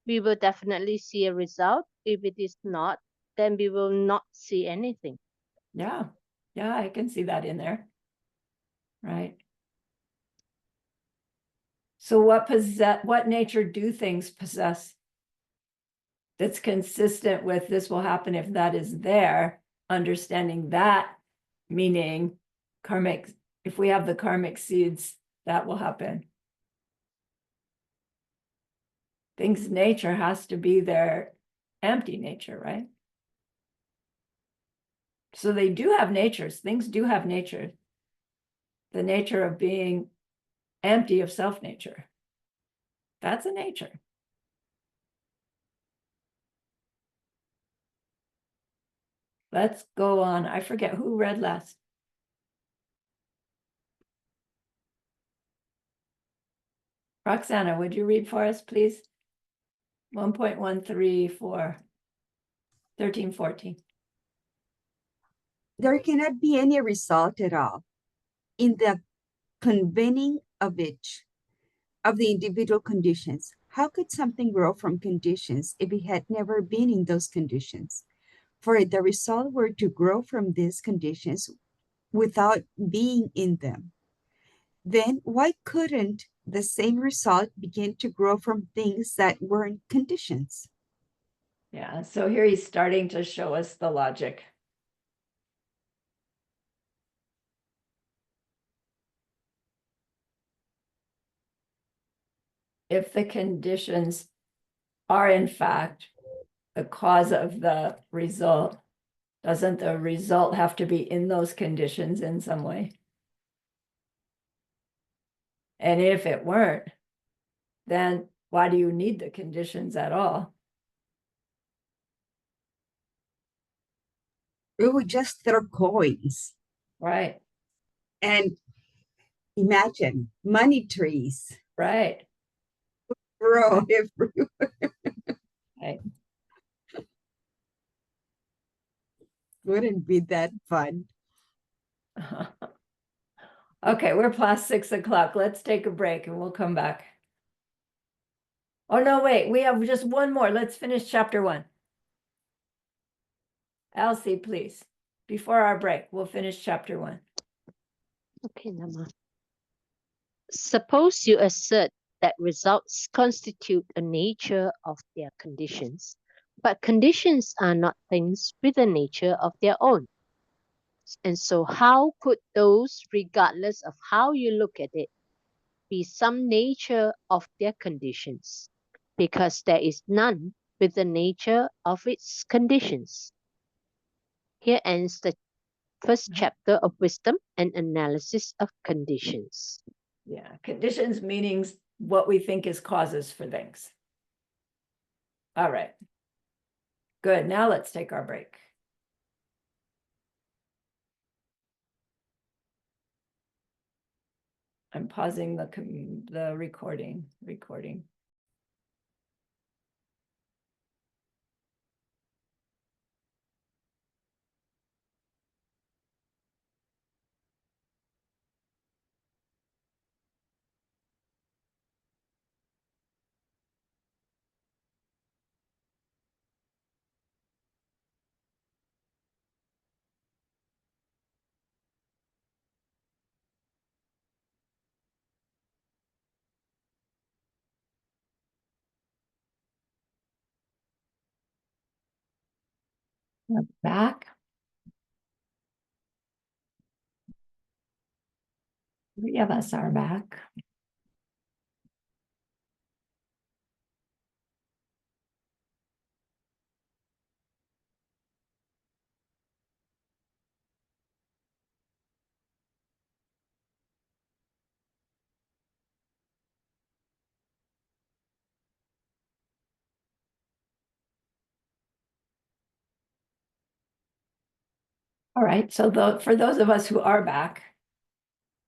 we will definitely see a result. If it is not, then we will not see anything. Yeah, yeah, I can see that in there. Right. So what nature do things possess that's consistent with this will happen if that is there, understanding that, meaning karmic, if we have the karmic seeds, that will happen. Things nature has to be their empty nature, right? So they do have natures. Things do have nature. The nature of being empty of self-nature. That's a nature. Let's go on. I forget who read last. Roxana, would you read for us, please? 1.134, 13, 14. There cannot be any result at all in the convening of each of the individual conditions. How could something grow from conditions if it had never been in those conditions? For if the result were to grow from these conditions without being in them, then why couldn't the same result begin to grow from things that weren't conditions? Yeah, so here he's starting to show us the logic. If the conditions are in fact the cause of the result, doesn't the result have to be in those conditions in some way? And if it weren't, then why do you need the conditions at all? We would just throw coins Right, and imagine money trees right, grow everywhere. right. Wouldn't be that fun. Okay, we're past 6 o'clock. Let's take a break and we'll come back. Oh, no, wait, we have just one more. Let's finish chapter 1. Elsie, please. Before our break, we'll finish chapter 1. Okay, Nama. Suppose you assert that results constitute a nature of their conditions, but conditions are not things with a nature of their own. And so how could those, regardless of how you look at it, be some nature of their conditions? Because there is none with the nature of its conditions. Here ends the first chapter of Wisdom and Analysis of Conditions. Yeah, conditions meanings what we think is causes for things. All right. Good. Now let's take our break. I'm pausing the recording. We're back. 3 of us are back. All right, so for those of us who are back,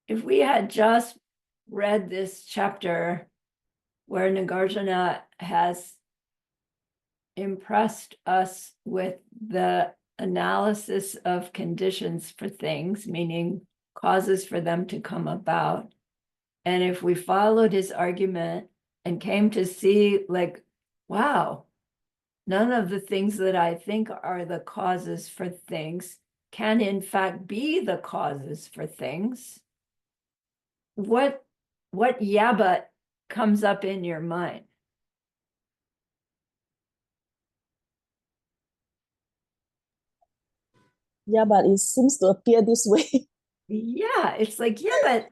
if we had just read this chapter where Nagarjuna has impressed us with the analysis of conditions for things, meaning causes for them to come about, and if we followed his argument and came to see like, wow, none of the things that I think are the causes for things can in fact be the causes for things, what yeah but comes up in your mind? Yeah, but it seems to appear this way. Yeah, it's like, yeah, but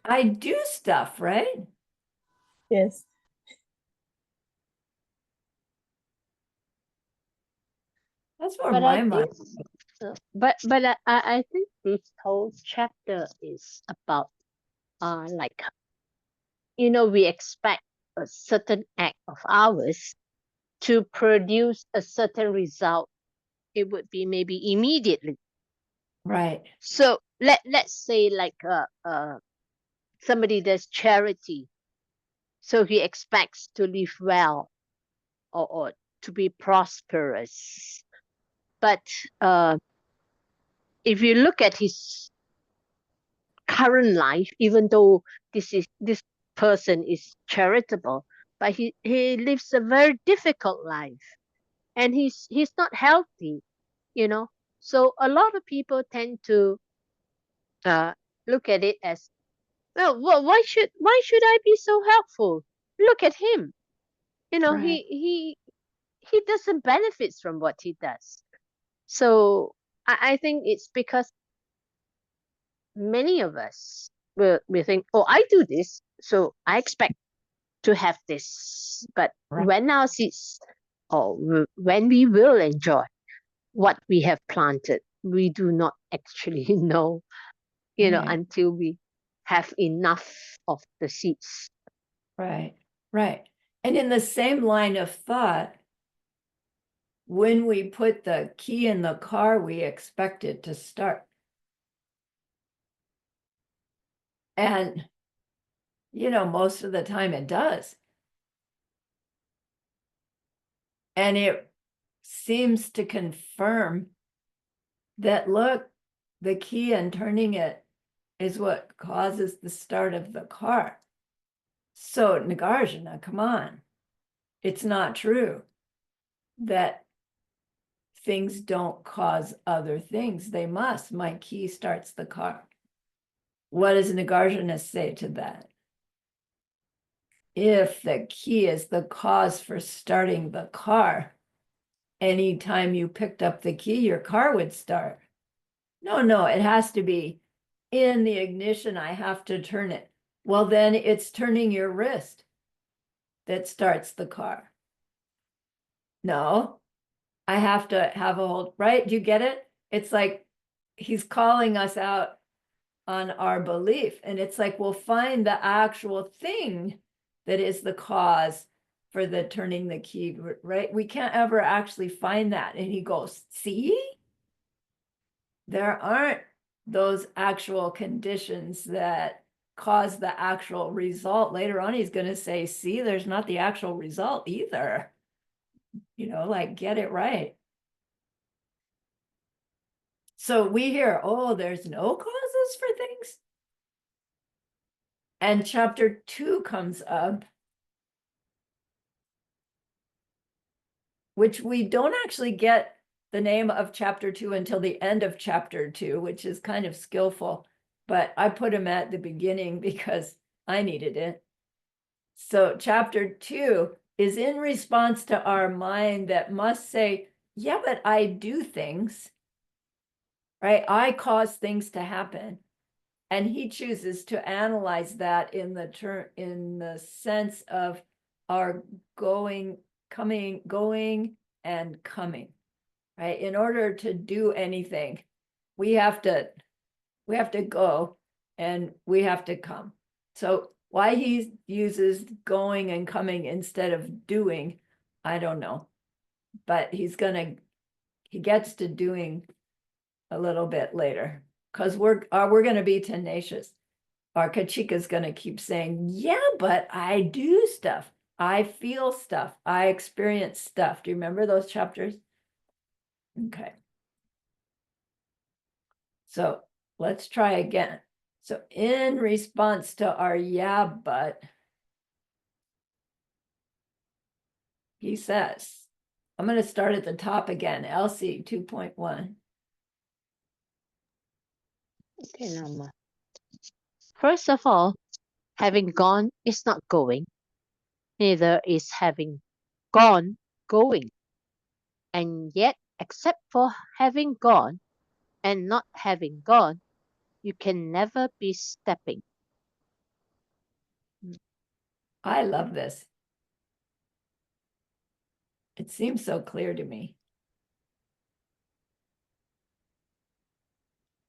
I do stuff, right? Yes. That's where But I my mind. think, I think this whole chapter is about like, you know, we expect a certain act of ours to produce a certain result. It would be maybe immediately. Right. So let's say like somebody does charity, so he expects to live well or to be prosperous. But if you look at his current life, even though this person is charitable, but he lives a very difficult life, and he's not healthy, you know. So a lot of people tend to look at it as, well, why should I be so helpful? Look at him, you know, Right. he doesn't benefit from what he does. So I think it's because many of us will think, oh, I do this, so I expect to have this. But Right. when our seeds, or when we will enjoy what we have planted, we do not actually know, you know, Right. until we have enough of the seeds. Right. Right. And in the same line of thought, when we put the key in the car, we expect it to start. And, you know, most of the time it does. And it seems to confirm that, look, the key and turning it is what causes the start of the car. So, Nagarjuna, come on. It's not true that things don't cause other things. They must. My key starts the car. What does Nagarjuna say to that? If the key is the cause for starting the car, anytime you picked up the key, your car would start. No, it has to be in the ignition. I have to turn it. Well, then it's turning your wrist that starts the car. No, I have to have a hold, right? Do you get it? It's like he's calling us out on our belief. And it's like, we'll find the actual thing that is the cause for the turning the key, right? We can't ever actually find that. And he goes, see, there aren't those actual conditions that cause the actual result. Later on, he's going to say, see, there's not the actual result either. You know, like, get it right. So we hear, oh, there's no causes for things. And chapter 2 comes up, which we don't actually get the name of chapter 2 until the end of chapter 2, which is kind of skillful, but I put him at the beginning because I needed it. So chapter 2 is in response to our mind that must say, yeah, but I do things, right? I cause things to happen. And he chooses to analyze that in the sense of our going, coming, going and coming, right? In order to do anything, we have to go and we have to come. So why he uses going and coming instead of doing, I don't know. But he gets to doing a little bit later, because we're going to be tenacious. Our Kachika's going to keep saying, yeah, but I do stuff. I feel stuff. I experience stuff. Do you remember those chapters? Okay. So let's try again. So in response to our yeah, but, he says, I'm going to start at the top again, LC 2.1. Okay, Nama. First of all, having gone is not going, neither is having gone going. And yet, except for having gone and not having gone, you can never be stepping. I love this. It seems so clear to me.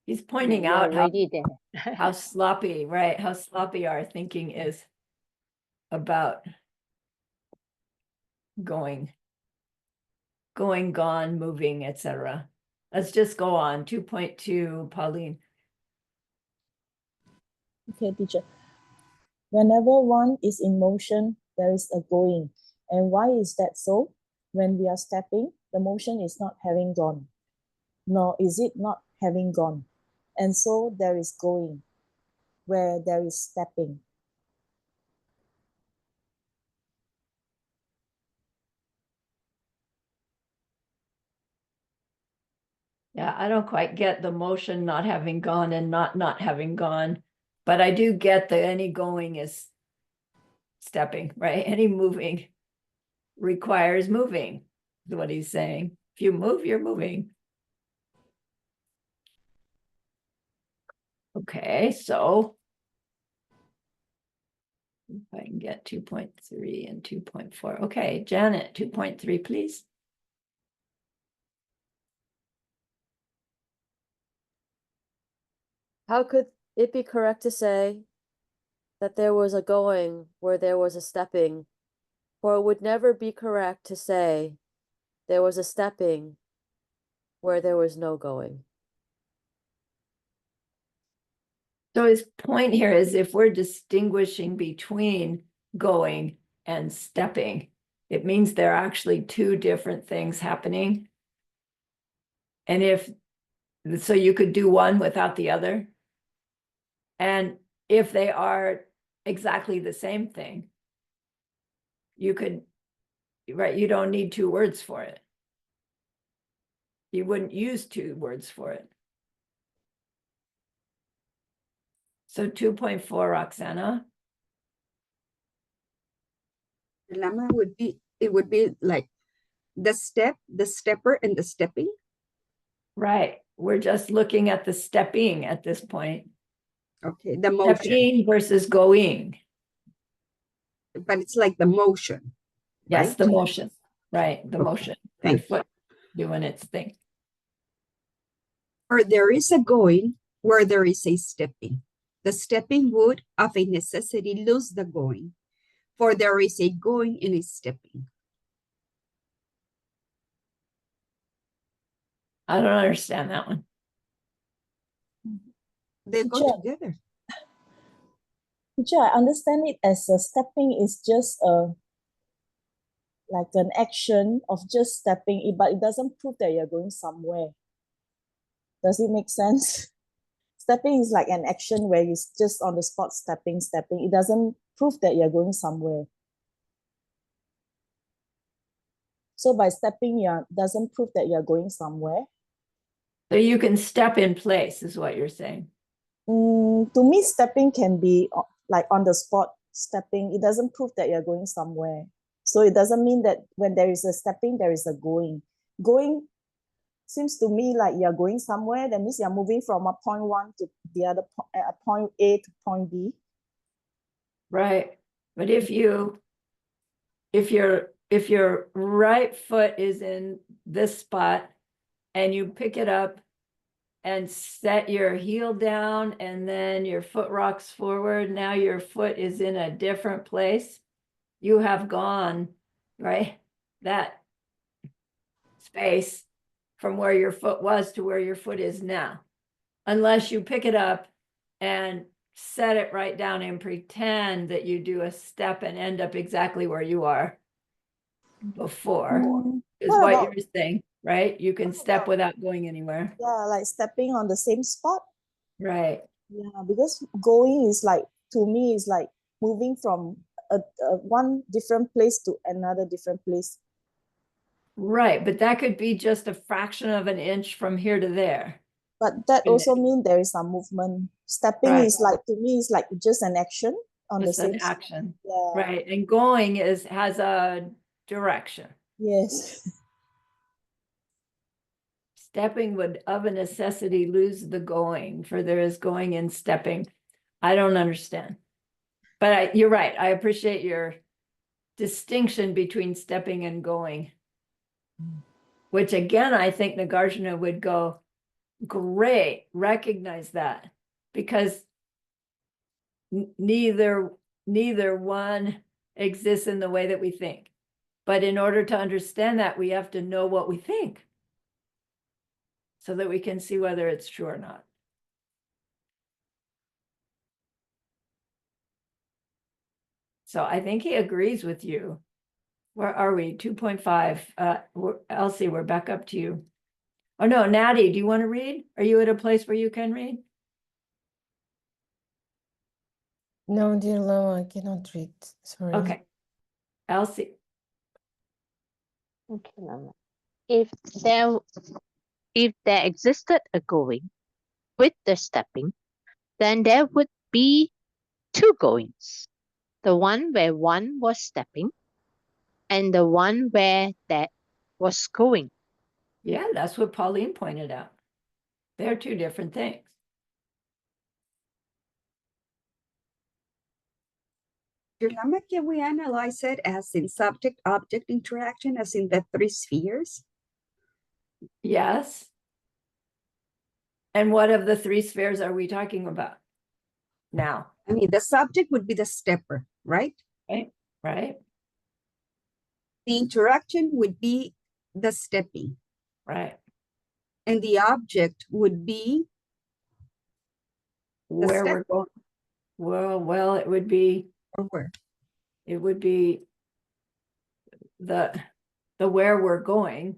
He's pointing You're out how, already there. how sloppy, right? How sloppy our thinking is about going, gone, moving, etc. Let's just go on. 2.2, Pauline. Okay, teacher. Whenever one is in motion, there is a going. And why is that so? When we are stepping, the motion is not having gone, nor is it not having gone. And so there is going, where there is stepping. Yeah, I don't quite get the motion not having gone and not having gone, but I do get that any going is stepping, right? Any moving requires moving, is what he's saying. If you move, you're moving. Okay, so if I can get 2.3 and 2.4. Okay, Janet, 2.3, please. How could it be correct to say that there was a going where there was a stepping? For it would never be correct to say there was a stepping where there was no going. So his point here is if we're distinguishing between going and stepping, it means there are actually two different things happening. And if, so you could do one without the other. And if they are exactly the same thing, you could, right, you don't need two words for it. You wouldn't use two words for it. So 2.4, Roxana. The lemma would be, it would be like the step, the stepper, and the stepping. Right. We're just looking at the stepping at this point. Okay, the motion, Stepping versus going. but it's like the motion. Yes, right? the motion, right, the Okay, motion, my thank you. foot doing its thing. Or there is a going where there is a stepping. The stepping would of a necessity lose the going, for there is a going in a stepping. I don't understand that one. They go Teacher. together. Teacher, I understand it as a stepping is just like an action of just stepping, but it doesn't prove that you're going somewhere. Does it make sense? Stepping is like an action where you're just on the spot stepping. It doesn't prove that you're going somewhere. So by stepping, doesn't prove that you're going somewhere. So you can step in place is what you're saying. To me, stepping can be like on the spot stepping. It doesn't prove that you're going somewhere. So it doesn't mean that when there is a stepping, there is a going. Going seems to me like you're going somewhere. That means you're moving from a point one to the other point A to point B. Right, but if your right foot is in this spot and you pick it up and set your heel down and then your foot rocks forward, now your foot is in a different place, you have gone, right, that space from where your foot was to where your foot is now, unless you pick it up and set it right down and pretend that you do a step and end up exactly where you are before, is What what about- you're saying, right? You can step without going anywhere. Yeah, like stepping on the same spot. Right. Yeah, because going is like, to me, is like moving from a one different place to another different place. Right, but that could be just a fraction of an inch from here to there. But that Yeah. also means there is some movement. Stepping Right. is like, to me, is like just an action on It's the an same. action, Yeah. right? And going has a direction. Yes. Stepping would of a necessity lose the going, for there is going in stepping. I don't understand. But you're right. I appreciate your distinction between stepping and going. Which again, I think Nagarjuna would go, great, recognize that. Because neither one exists in the way that we think. But in order to understand that, we have to know what we think, so that we can see whether it's true or not. So I think he agrees with you. Where are we? 2.5. Elsie, we're back up to you. Oh no, Natty, do you want to read? Are you at a place where you can read? No, dear Lama, I cannot read. Sorry. Okay. Elsie, Okay, Lama. If there existed a going with the stepping, then there would be two goings. The one where one was stepping and the one where that was going. yeah, that's what Pauline pointed out. They're two different things. Dear Lama, can we analyze it as in subject-object interaction, as in the three spheres? Yes. And what of the three spheres are we talking about now? I mean, the subject would be the stepper, right? Right? Right? The interaction would be the stepping, Right. and the object would be Where step. we're going. Well, it would be or where? the where we're going.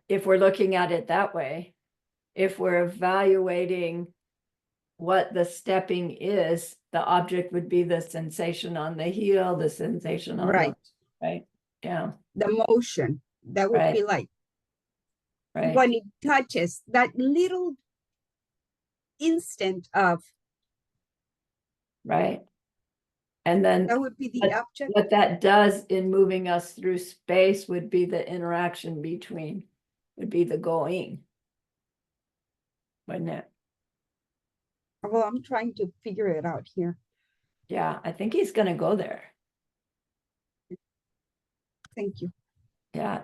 If we're looking at it that way, if we're evaluating what the stepping is, the object would be the sensation on the heel, the sensation on Right. the right. Yeah. The motion, that would Right. be like Right. when it touches, that little instant of, Right. And then that would be the object. what that does in moving us through space would be the interaction between, would be the going. Wouldn't it? Well, I'm trying to figure it out here. Yeah, I think he's gonna go there. Thank you. Yeah.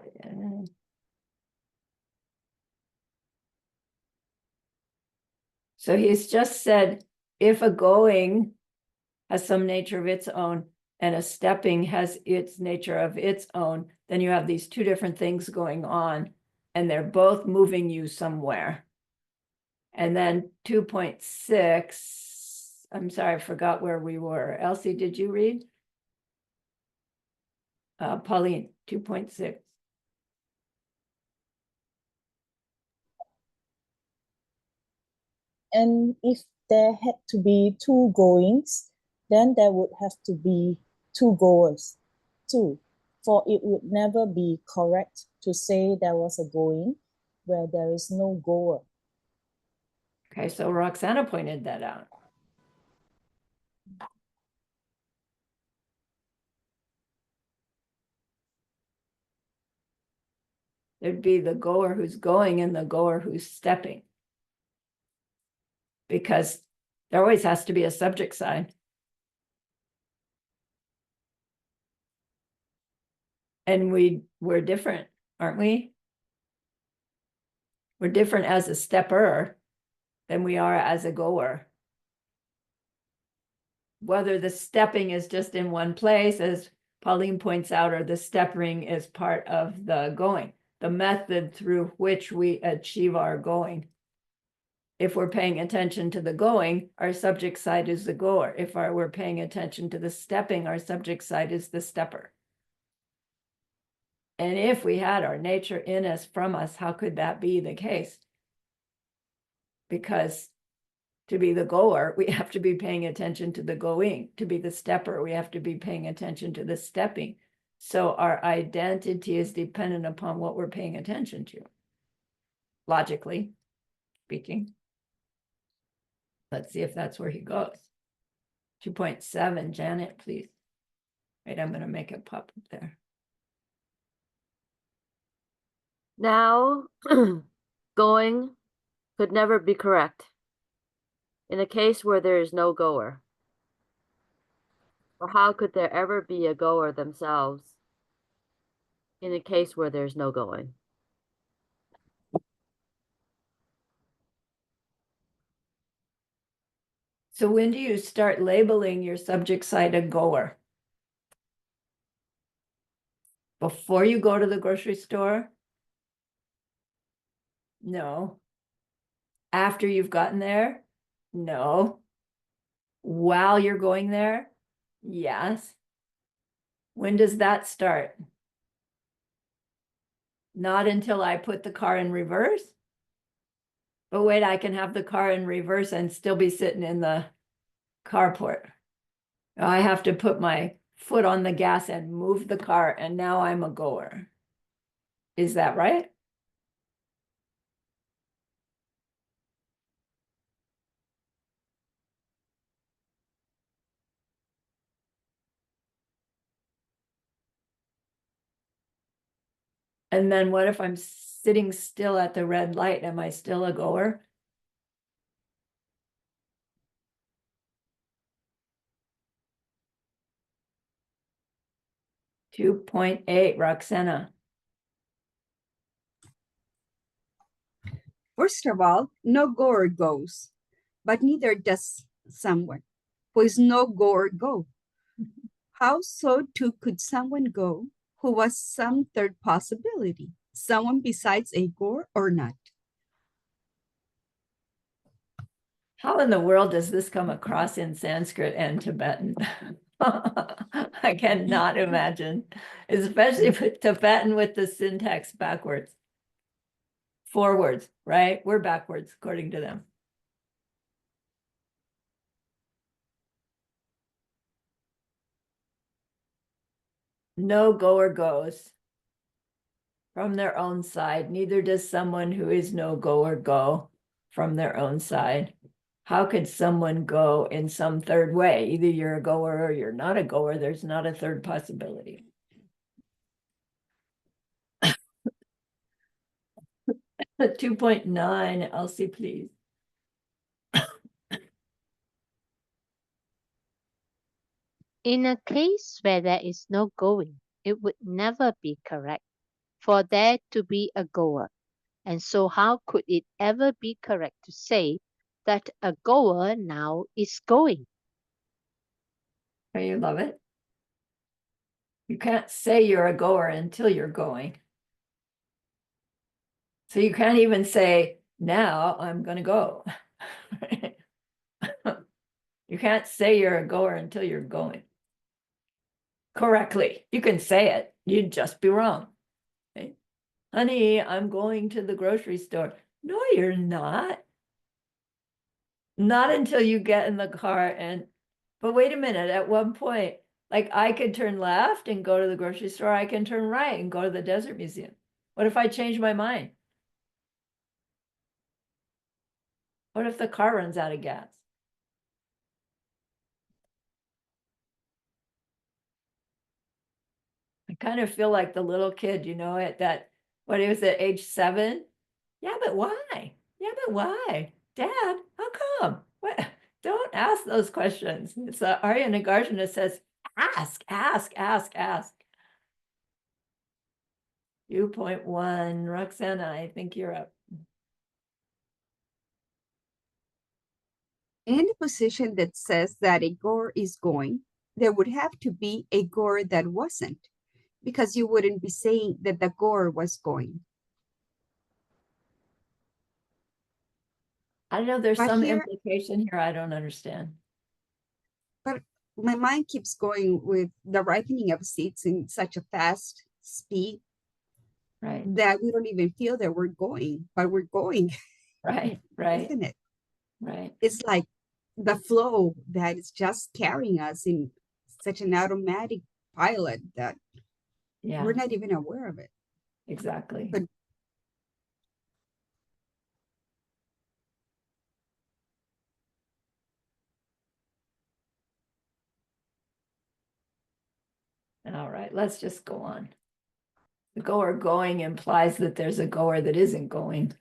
So he's just said, if a going has some nature of its own and a stepping has its nature of its own, then you have these two different things going on and they're both moving you somewhere. And then 2.6, I'm sorry, I forgot where we were. Elsie, did you read? Pauline, 2.6. And if there had to be two goings, then there would have to be two goers too. For it would never be correct to say there was a going where there is no goer. Okay, so Roxana pointed that out. There'd be the goer who's going and the goer who's stepping. Because there always has to be a subject side. And we're different, aren't we? We're different as a stepper than we are as a goer. Whether the stepping is just in one place, as Pauline points out, or the stepping is part of the going, the method through which we achieve our going. If we're paying attention to the going, our subject side is the goer. If we're paying attention to the stepping, our subject side is the stepper. And if we had our nature in us, from us, how could that be the case? Because to be the goer, we have to be paying attention to the going. To be the stepper, we have to be paying attention to the stepping. So our identity is dependent upon what we're paying attention to. logically speaking. Let's see if that's where he goes. 2.7, Janet, please. Wait, I'm going to make it pop up there. Now, going could never be correct in a case where there is no goer. Or how could there ever be a goer themselves in a case where there's no going? So when do you start labeling your subject side a goer? Before you go to the grocery store? No. After you've gotten there? No. While you're going there? Yes. When does that start? Not until I put the car in reverse? But wait, I can have the car in reverse and still be sitting in the carport. I have to put my foot on the gas and move the car, and now I'm a goer. Is that right? And then what if I'm sitting still at the red light? Am I still a goer? .8, Roxana. First of all, no goer goes, but neither does someone who is no goer go. How so too could someone go who was some third possibility, someone besides a goer or not? How in the world does this come across in Sanskrit and Tibetan? I cannot imagine, especially with Tibetan with the syntax backwards. Forwards, right? We're backwards according to them. No goer goes from their own side. Neither does someone who is no goer go from their own side. How could someone go in some third way? Either you're a goer or you're not a goer. There's not a third possibility. At 2.9, Elsie, please. In a case where there is no going, it would never be correct for there to be a goer. And so how could it ever be correct to say that a goer now is going? Oh, you love it? You can't say you're a goer until you're going. So you can't even say, now I'm going to go. You can't say you're a goer until you're going. Correctly. You can say it. You'd just be wrong. Okay? Honey, I'm going to the grocery store. No, you're not. Not until you get in the car but wait a minute, at one point, like I could turn left and go to the grocery store. I can turn right and go to the desert museum. What if I change my mind? What if the car runs out of gas? I kind of feel like the little kid, at that, what was it, age 7? Yeah, but why? Yeah, but why? Dad, how come? What? Don't ask those questions. It's Arya Nagarjuna says, ask, ask, ask, ask. 2.1, Roxana, I think you're up. In the position that says that a goer is going, there would have to be a goer that wasn't, because you wouldn't be saying that the goer was going. I don't know, there's But some here- implication here I don't understand. But my mind keeps going with the ripening of seeds in such a fast speed Right, that we don't even feel that we're going, but we're going, right, right, isn't it? right. It's like the flow that is just carrying us in such an automatic pilot that Yeah, we're not even aware of it. exactly. But All right, let's just go on. The goer going implies that there's a goer that isn't going.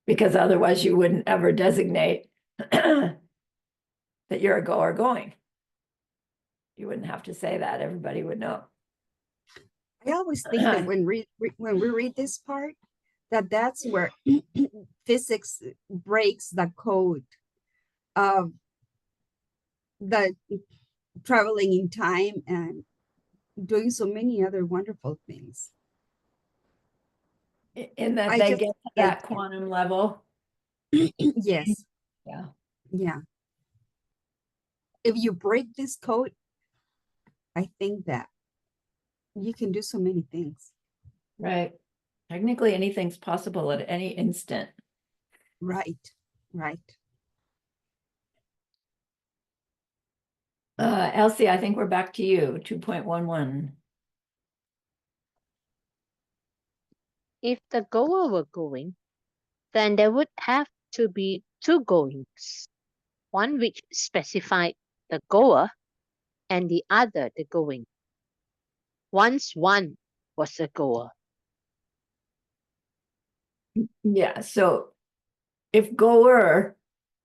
Because otherwise you wouldn't ever designate that you're a goer going. You wouldn't have to say that, everybody would know. I always think that when we read this part, that's where physics breaks the code of the traveling in time and doing so many other wonderful things. In that I they just get to that quantum level. Yes. Yeah. Yeah. If you break this code, I think that you can do so many things. Right. Technically, anything's possible at any instant. Right. Right. Elsie, I think we're back to you, 2.11. If the goer were going, then there would have to be two goings, one which specified the goer and the other the going. Once one was a goer. Yeah, so if goer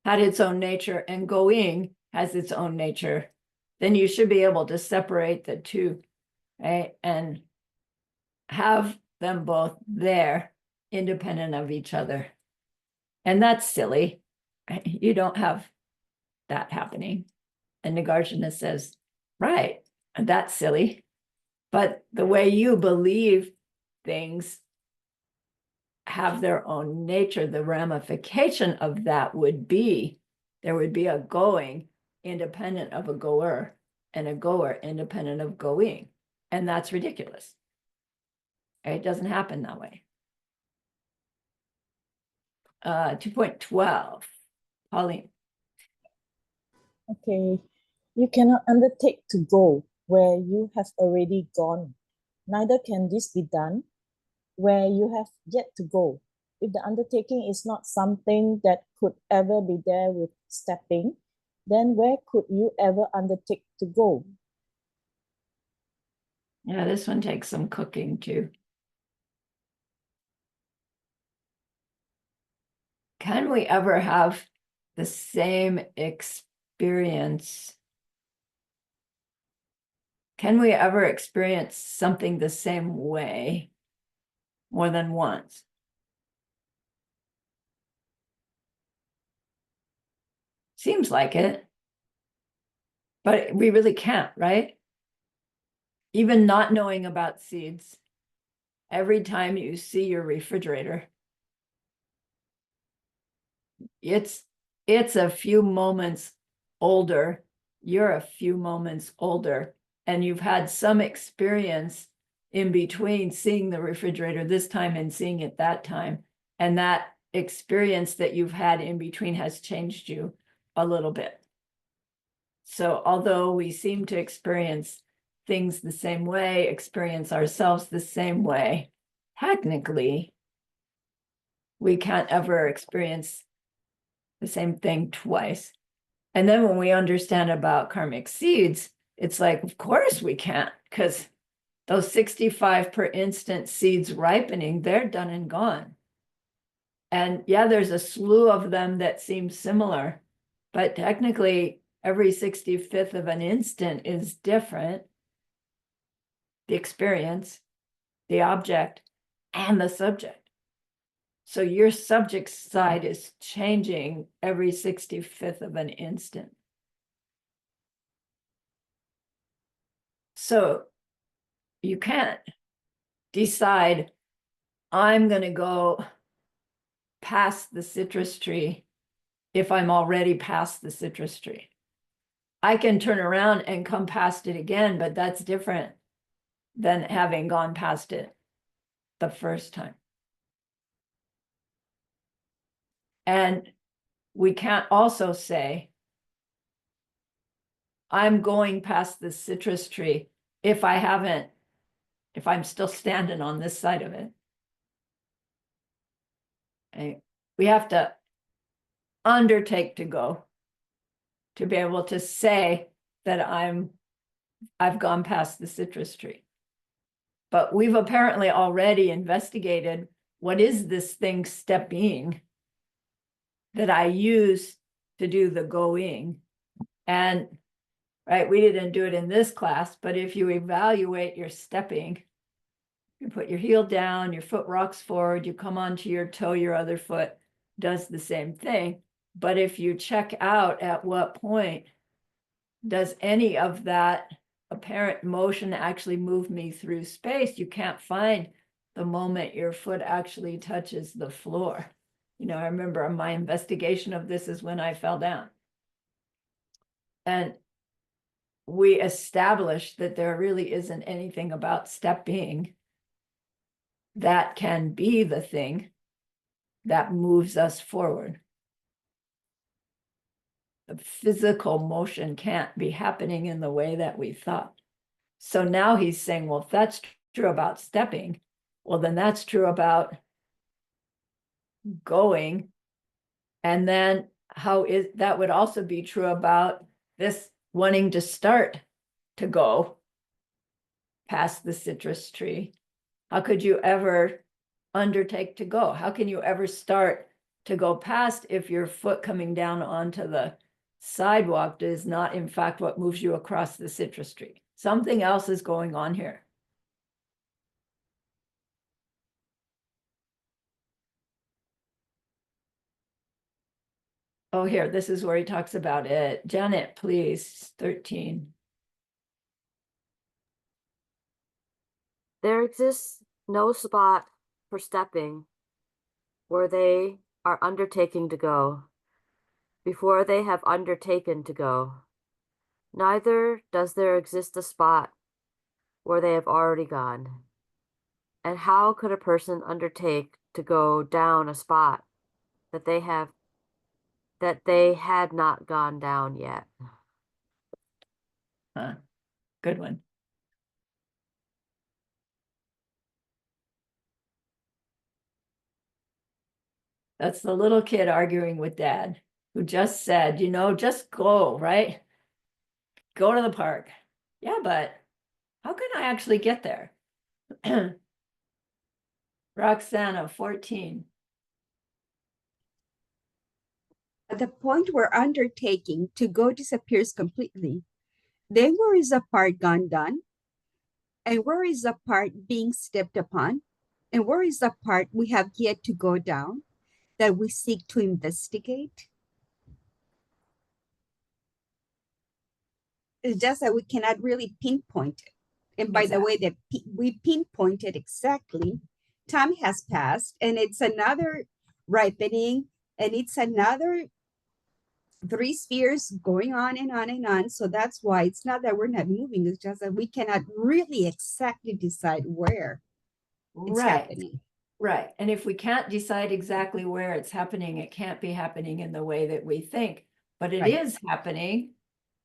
had its own nature and going has its own nature, then you should be able to separate the two, right? And have them both there, independent of each other. And that's silly. You don't have that happening. And Nagarjuna says, right, that's silly. But the way you believe things have their own nature, the ramification of that would be there would be a going independent of a goer and a goer independent of going. And that's ridiculous. It doesn't happen that way. 2.12, Pauline. Okay. You cannot undertake to go where you have already gone. Neither can this be done where you have yet to go. If the undertaking is not something that could ever be there with stepping, then where could you ever undertake to go? Yeah, this one takes some cooking too. Can we ever have the same experience? Can we ever experience something the same way more than once? Seems like it, but we really can't, right? Even not knowing about seeds, every time you see your refrigerator, it's a few moments older, you're a few moments older, and you've had some experience in between seeing the refrigerator this time and seeing it that time. And that experience that you've had in between has changed you a little bit. So although we seem to experience things the same way, experience ourselves the same way, technically, we can't ever experience the same thing twice. And then when we understand about karmic seeds, it's like, of course we can't, because those 65 per instant seeds ripening, they're done and gone. And yeah, there's a slew of them that seem similar, but technically every 65th of an instant is different. The experience, the object, and the subject. So your subject side is changing every 65th of an instant. So you can't decide, I'm going to go past the citrus tree if I'm already past the citrus tree. I can turn around and come past it again, but that's different than having gone past it the first time. And we can't also say, I'm going past the citrus tree if I'm still standing on this side of it. Okay. We have to undertake to go to be able to say that I've gone past the citrus tree. But we've apparently already investigated what is this thing stepping that I use to do the going. And right, we didn't do it in this class, but if you evaluate your stepping, you put your heel down, your foot rocks forward, you come onto your toe, your other foot does the same thing. But if you check out at what point does any of that apparent motion actually move me through space, you can't find the moment your foot actually touches the floor. You know, I remember my investigation of this is when I fell down. And we established that there really isn't anything about stepping that can be the thing that moves us forward. The physical motion can't be happening in the way that we thought. So now he's saying, well, if that's true about stepping, well, then that's true about going. And then how is that would also be true about this wanting to start to go past the citrus tree. How could you ever undertake to go? How can you ever start to go past if your foot coming down onto the sidewalk is not in fact what moves you across the citrus tree? Something else is going on here. Oh, here, this is where he talks about it. Janet, please, 13. There exists no spot for stepping where they are undertaking to go, before they have undertaken to go. Neither does there exist a spot where they have already gone. And how could a person undertake to go down a spot that they had not gone down yet? Good one. That's the little kid arguing with dad, who just said, you know, just go, right? Go to the park. Yeah, but how can I actually get there? Roxana, 14. At the point where undertaking to go disappears completely, then where is the part gone done? And where is the part being stepped upon? And where is the part we have yet to go down that we seek to investigate? It's just that we cannot really pinpoint it. And by the way, that we pinpointed exactly, time has passed and it's another ripening and it's another 3 spheres going on and on and on. So that's why it's not that we're not moving, it's just that we cannot really exactly decide where it's happening. Right. And if we can't decide exactly where it's happening, it can't be happening in the way that we think, but it is happening.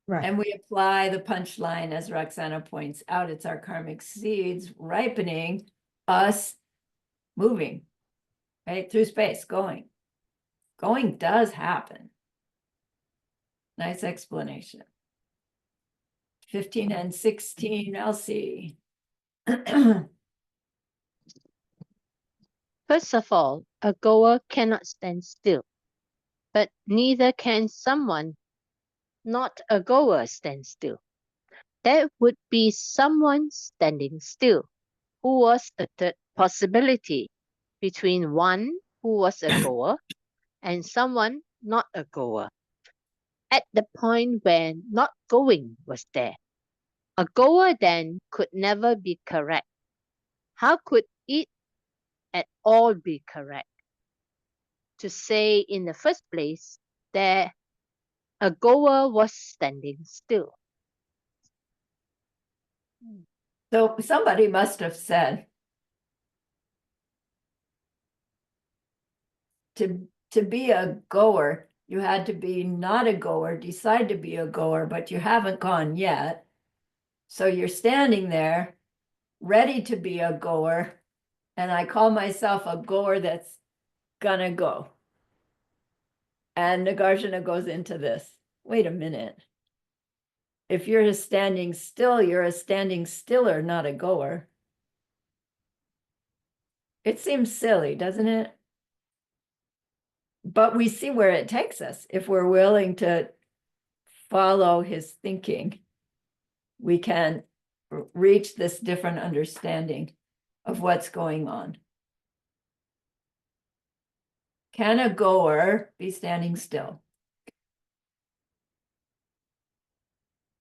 Right. And we apply the punchline, as Roxana points out, it's our karmic seeds ripening, us moving, right? Through space, going. Going does happen. Nice explanation. 15 and 16, Elsie. First of all, a goer cannot stand still, but neither can someone not a goer stand still. That would be someone standing still, who was a third possibility between one who was a goer and someone not a goer. At the point when not going was there, a goer then could never be correct. How could it at all be correct? To say in the first place that a goer was standing still. So somebody must have said to be a goer, you had to be not a goer, decide to be a goer, but you haven't gone yet. So you're standing there ready to be a goer. And I call myself a goer that's gonna go. And Nagarjuna goes into this. wait a minute. If you're standing still, you're a standing stiller, not a goer. It seems silly, doesn't it? But we see where it takes us. If we're willing to follow his thinking, we can reach this different understanding of what's going on. Can a goer be standing still?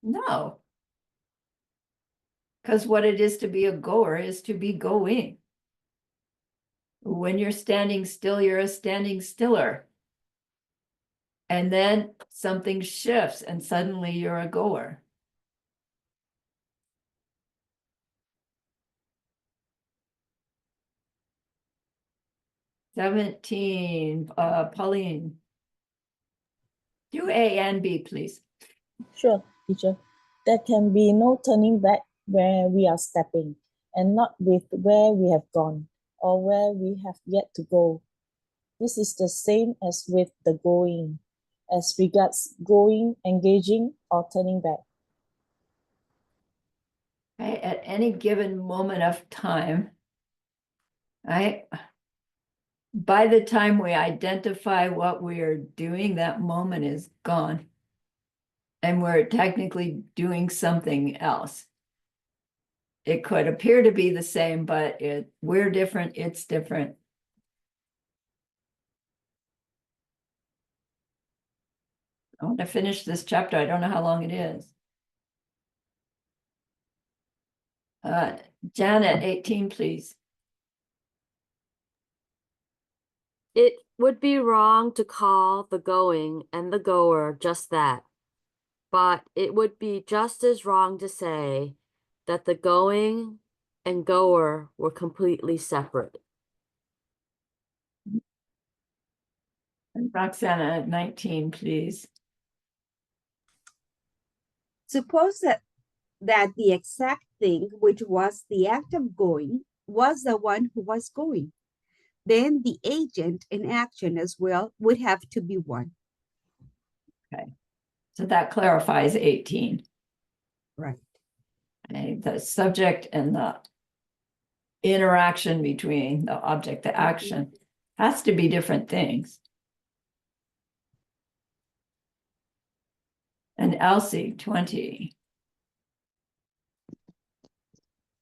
No. Because what it is to be a goer is to be going. When you're standing still, you're a standing stiller. And then something shifts and suddenly you're a goer. Seventeen, Pauline. Do A and B, please. Sure, teacher. There can be no turning back where we are stepping, and not with where we have gone or where we have yet to go. This is the same as with the going, as regards going, engaging, or turning back. Right? At any given moment of time, right? By the time we identify what we are doing, that moment is gone. And we're technically doing something else. It could appear to be the same, but we're different, it's different. I want to finish this chapter. I don't know how long it is. Janet, 18, please. It would be wrong to call the going and the goer just that, but it would be just as wrong to say that the going and goer were completely separate. And Roxana, 19, please. Suppose that the exact thing, which was the act of going, was the one who was going. Then the agent in action as well would have to be one. Okay, so that clarifies 18. Right. Okay, the subject and the interaction between the object, the action, has to be different things. And Elsie, 20.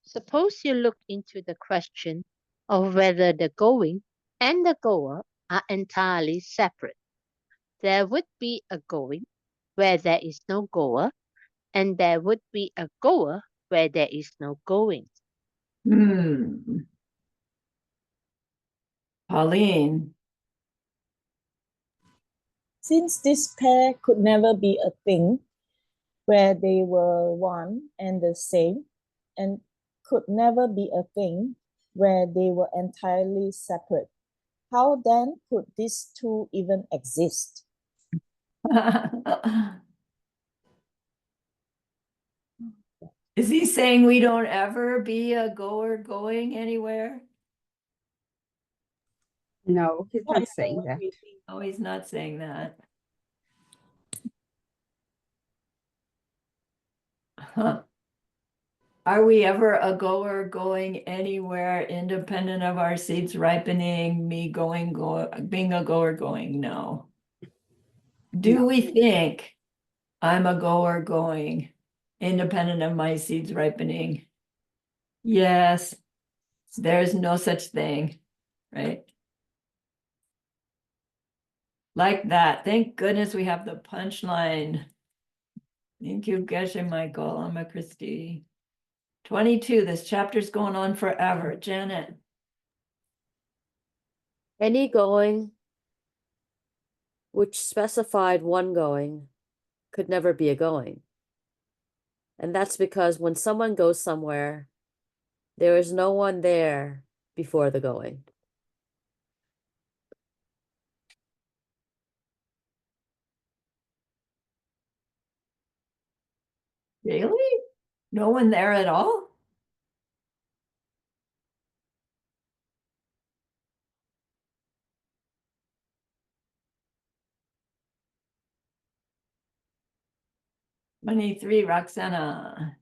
Suppose you look into the question of whether the going and the goer are entirely separate. There would be a going where there is no goer, and there would be a goer where there is no going. Pauline. Since this pair could never be a thing where they were one and the same, and could never be a thing where they were entirely separate, how then could these two even exist? Is he saying we don't ever be a goer going anywhere? No, he's not saying that. Oh, he's not saying that. Huh. Are we ever a goer going anywhere independent of our seeds ripening, me being a goer going? No. Do No. we think I'm a goer going independent of my seeds ripening? Yes. There's no such thing, right? Like that. Thank goodness we have the punchline. Thank you, Geshe Michael. I'm a Christy. 22. This chapter's going on forever. Janet. Any going which specified one going could never be a going. And that's because when someone goes somewhere, there is no one there before the going. Really? No one there at all? 23, Roxana.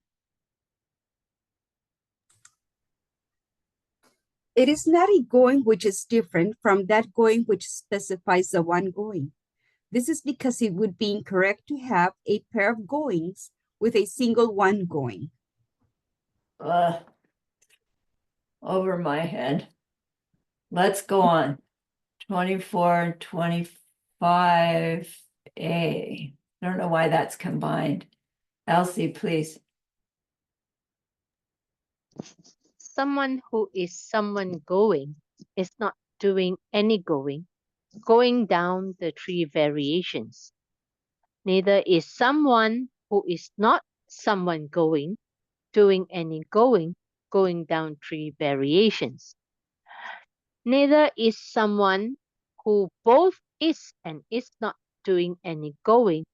It is not a going which is different from that going which specifies the one going. This is because it would be incorrect to have a pair of goings with a single one going. Over my head. Let's go on. 24, 25A. I don't know why that's combined. Elsie, please. Someone who is someone going is not doing any going down the three variations. Neither is someone who is not someone going doing any going down three variations. Neither is someone who both is and is not doing any going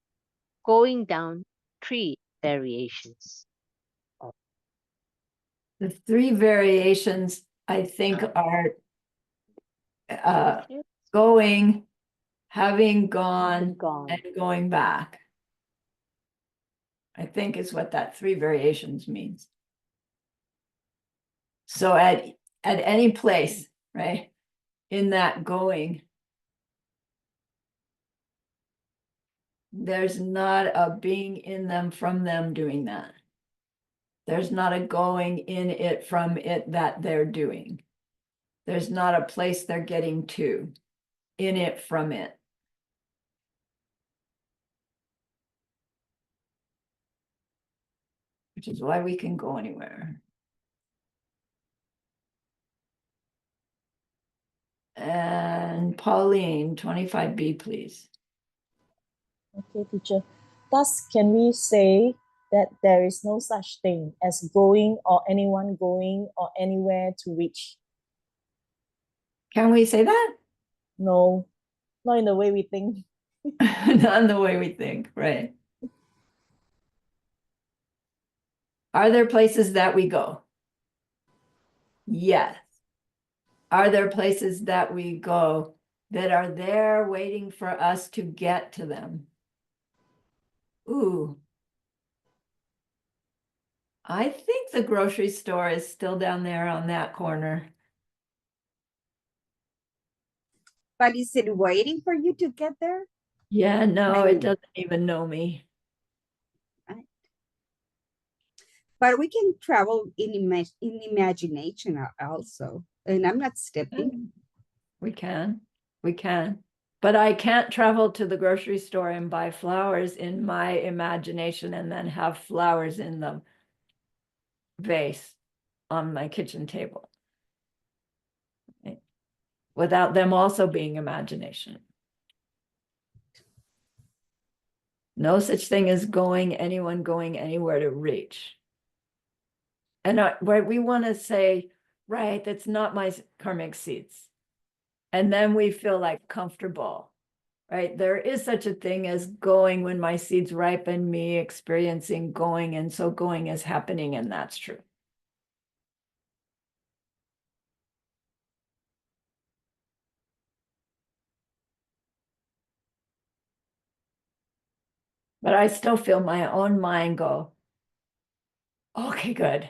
down three variations. The three variations, I think, are going, having gone, Gone. and going back. I think is what that three variations means. So at any place, right, in that going, there's not a being in them from them doing that. There's not a going in it from it that they're doing. There's not a place they're getting to in it from it. Which is why we can go anywhere. And Pauline, 25B, please. Okay, teacher. Thus, can we say that there is no such thing as going or anyone going or anywhere to reach? Can we say that? No, not in the way we think. Not in the way we think, right? Are there places that we go? Yes. Are there places that we go that are there waiting for us to get to them? Ooh. I think the grocery store is still down there on that corner. But is it waiting for you to get there? Yeah, no, I it mean- doesn't even know me. But we can travel in imagination also. And I'm not stepping. We can. But I can't travel to the grocery store and buy flowers in my imagination and then have flowers in the vase on my kitchen table. Right? Without them also being imagination. No such thing as anyone going anywhere to reach. And where we want to say, right, that's not my karmic seeds. And then we feel like comfortable, right? There is such a thing as going when my seeds ripen, me experiencing going. And so going is happening, and that's true. But I still feel my own mind go, okay, good.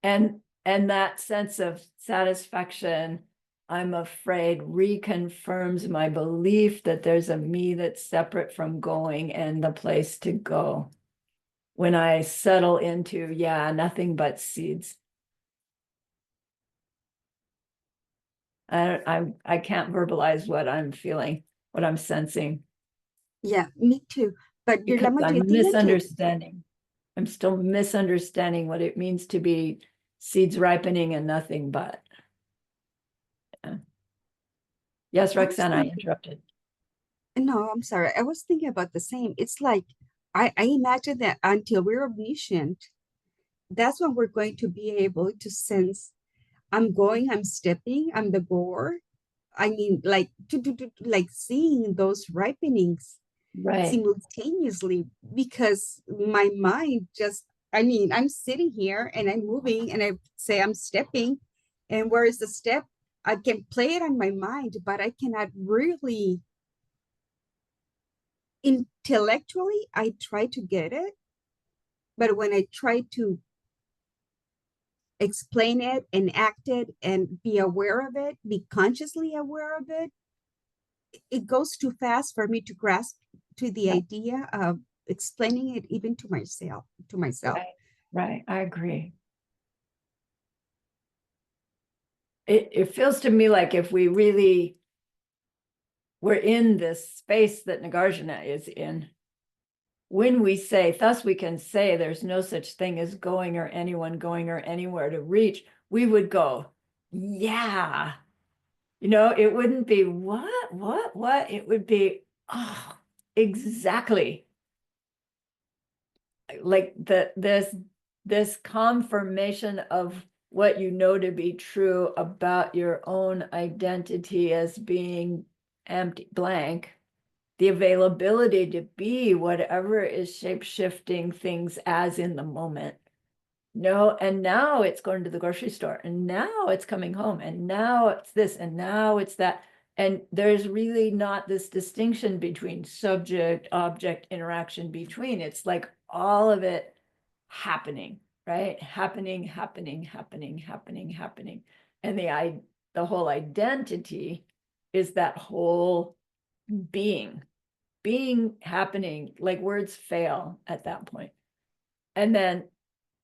And that sense of satisfaction, I'm afraid, reconfirms my belief that there's a me that's separate from going and the place to go. When I settle into, yeah, nothing but seeds. I can't verbalize what I'm feeling, what I'm sensing. Yeah, me too. But your Because I'm tingnan to- misunderstanding. I'm still misunderstanding what it means to be seeds ripening and nothing but. Yeah. Yes, Roxana, I interrupted. No, I'm sorry. I was thinking about the same. It's like I imagine that until we're omniscient, that's when we're going to be able to sense I'm going, I'm stepping, I'm the goer. I mean, like like seeing those ripenings Right. simultaneously because my mind just, I mean, I'm sitting here and I'm moving and I say I'm stepping, and where is the step? I can play it on my mind, but I cannot really intellectually, I try to get it, but when I try to explain it and act it and be aware of it, be consciously aware of it, it goes too fast for me to grasp to the idea of explaining it even to myself. Right. I agree. It feels to me like if we really were in this space that Nagarjuna is in, when we say, thus we can say there's no such thing as going or anyone going or anywhere to reach, we would go, yeah. It wouldn't be what? It would be, oh, exactly. Like this confirmation of what you know to be true about your own identity as being empty, blank, the availability to be whatever is shape-shifting things as in the moment. No, and now it's going to the grocery store, and now it's coming home, and now it's this, and now it's that. And there's really not this distinction between subject, object, interaction between. It's like all of it happening, right? Happening. And the whole identity is that whole being happening, like words fail at that point. And then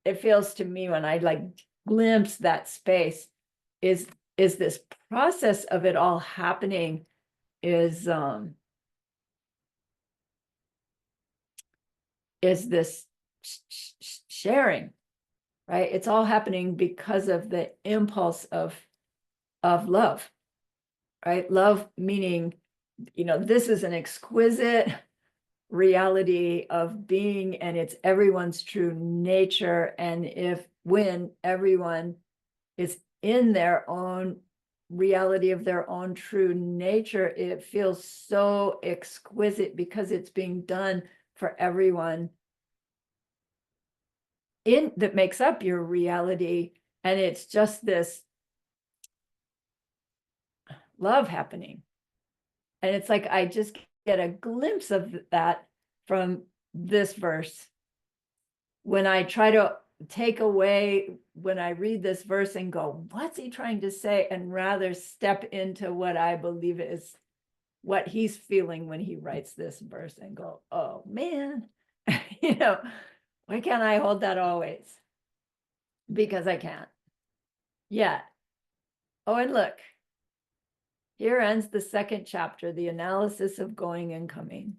it feels to me when I like glimpse that space is this process of it all happening is this sharing, right? It's all happening because of the impulse of love, right? Love meaning, this is an exquisite reality of being, and it's everyone's true nature. And when everyone is in their own reality of their own true nature, it feels so exquisite because it's being done for everyone that makes up your reality. And it's just this love happening. And it's like, I just get a glimpse of that from this verse. When I try to take away, when I read this verse and go, what's he trying to say? And rather step into what I believe is what he's feeling when he writes this verse and go, oh man, why can't I hold that always? Because I can't yet. Oh, and look, here ends the second chapter, the analysis of going and coming.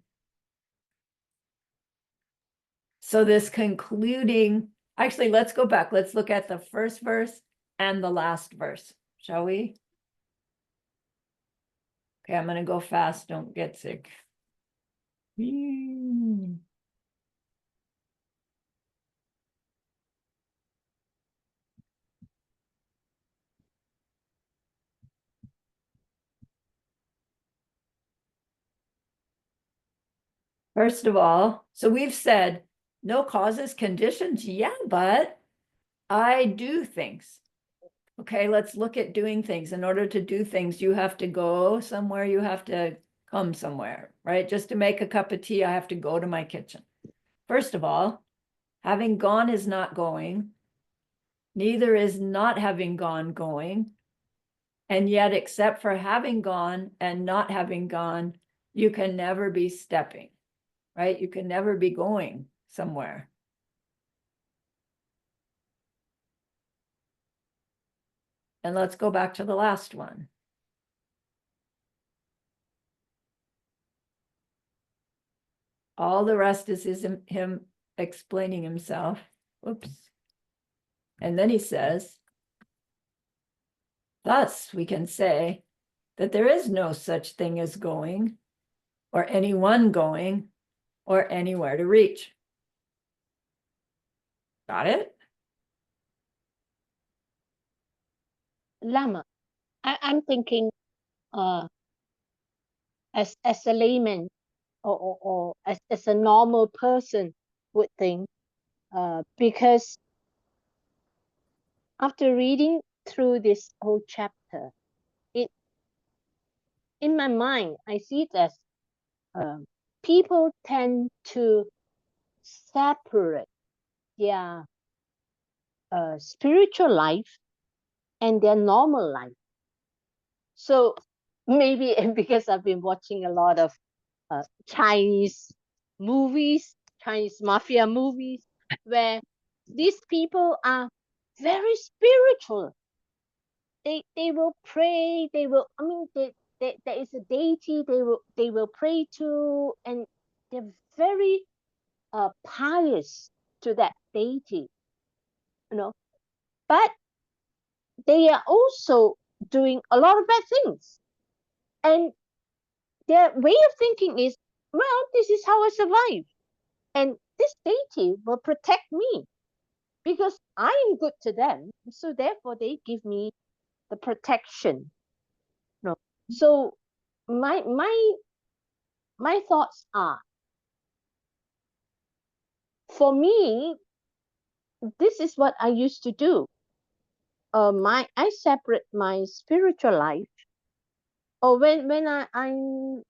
So this concluding, actually, let's go back. Let's look at the first verse and the last verse, shall we? Okay, I'm going to go fast. Don't get sick. First of all, so we've said no causes, conditions. Yeah, but I do things. Okay, let's look at doing things. In order to do things, you have to go somewhere, you have to come somewhere, right? Just to make a cup of tea, I have to go to my kitchen. First of all, having gone is not going. Neither is not having gone going. And yet, except for having gone and not having gone, you can never be stepping, right? You can never be going somewhere. And let's go back to the last one. All the rest is him explaining himself. Whoops. And then he says, thus we can say that there is no such thing as going, or anyone going, or anywhere to reach. Got it? Lama, I'm thinking as a layman or as a normal person would think, because after reading through this whole chapter, it in my mind I see it as people tend to separate their spiritual life and their normal life. So maybe because I've been watching a lot of Chinese movies, Chinese mafia movies, where these people are very spiritual. They will pray. They will. I mean, there is a deity they will pray to, and they're very pious to that deity. You know, but they are also doing a lot of bad things, and their way of thinking is, well, this is how I survive, and this deity will protect me because I am good to them, so therefore they give me the protection. No, so my thoughts are, for me, this is what I used to do. I separate my spiritual life, or when I'm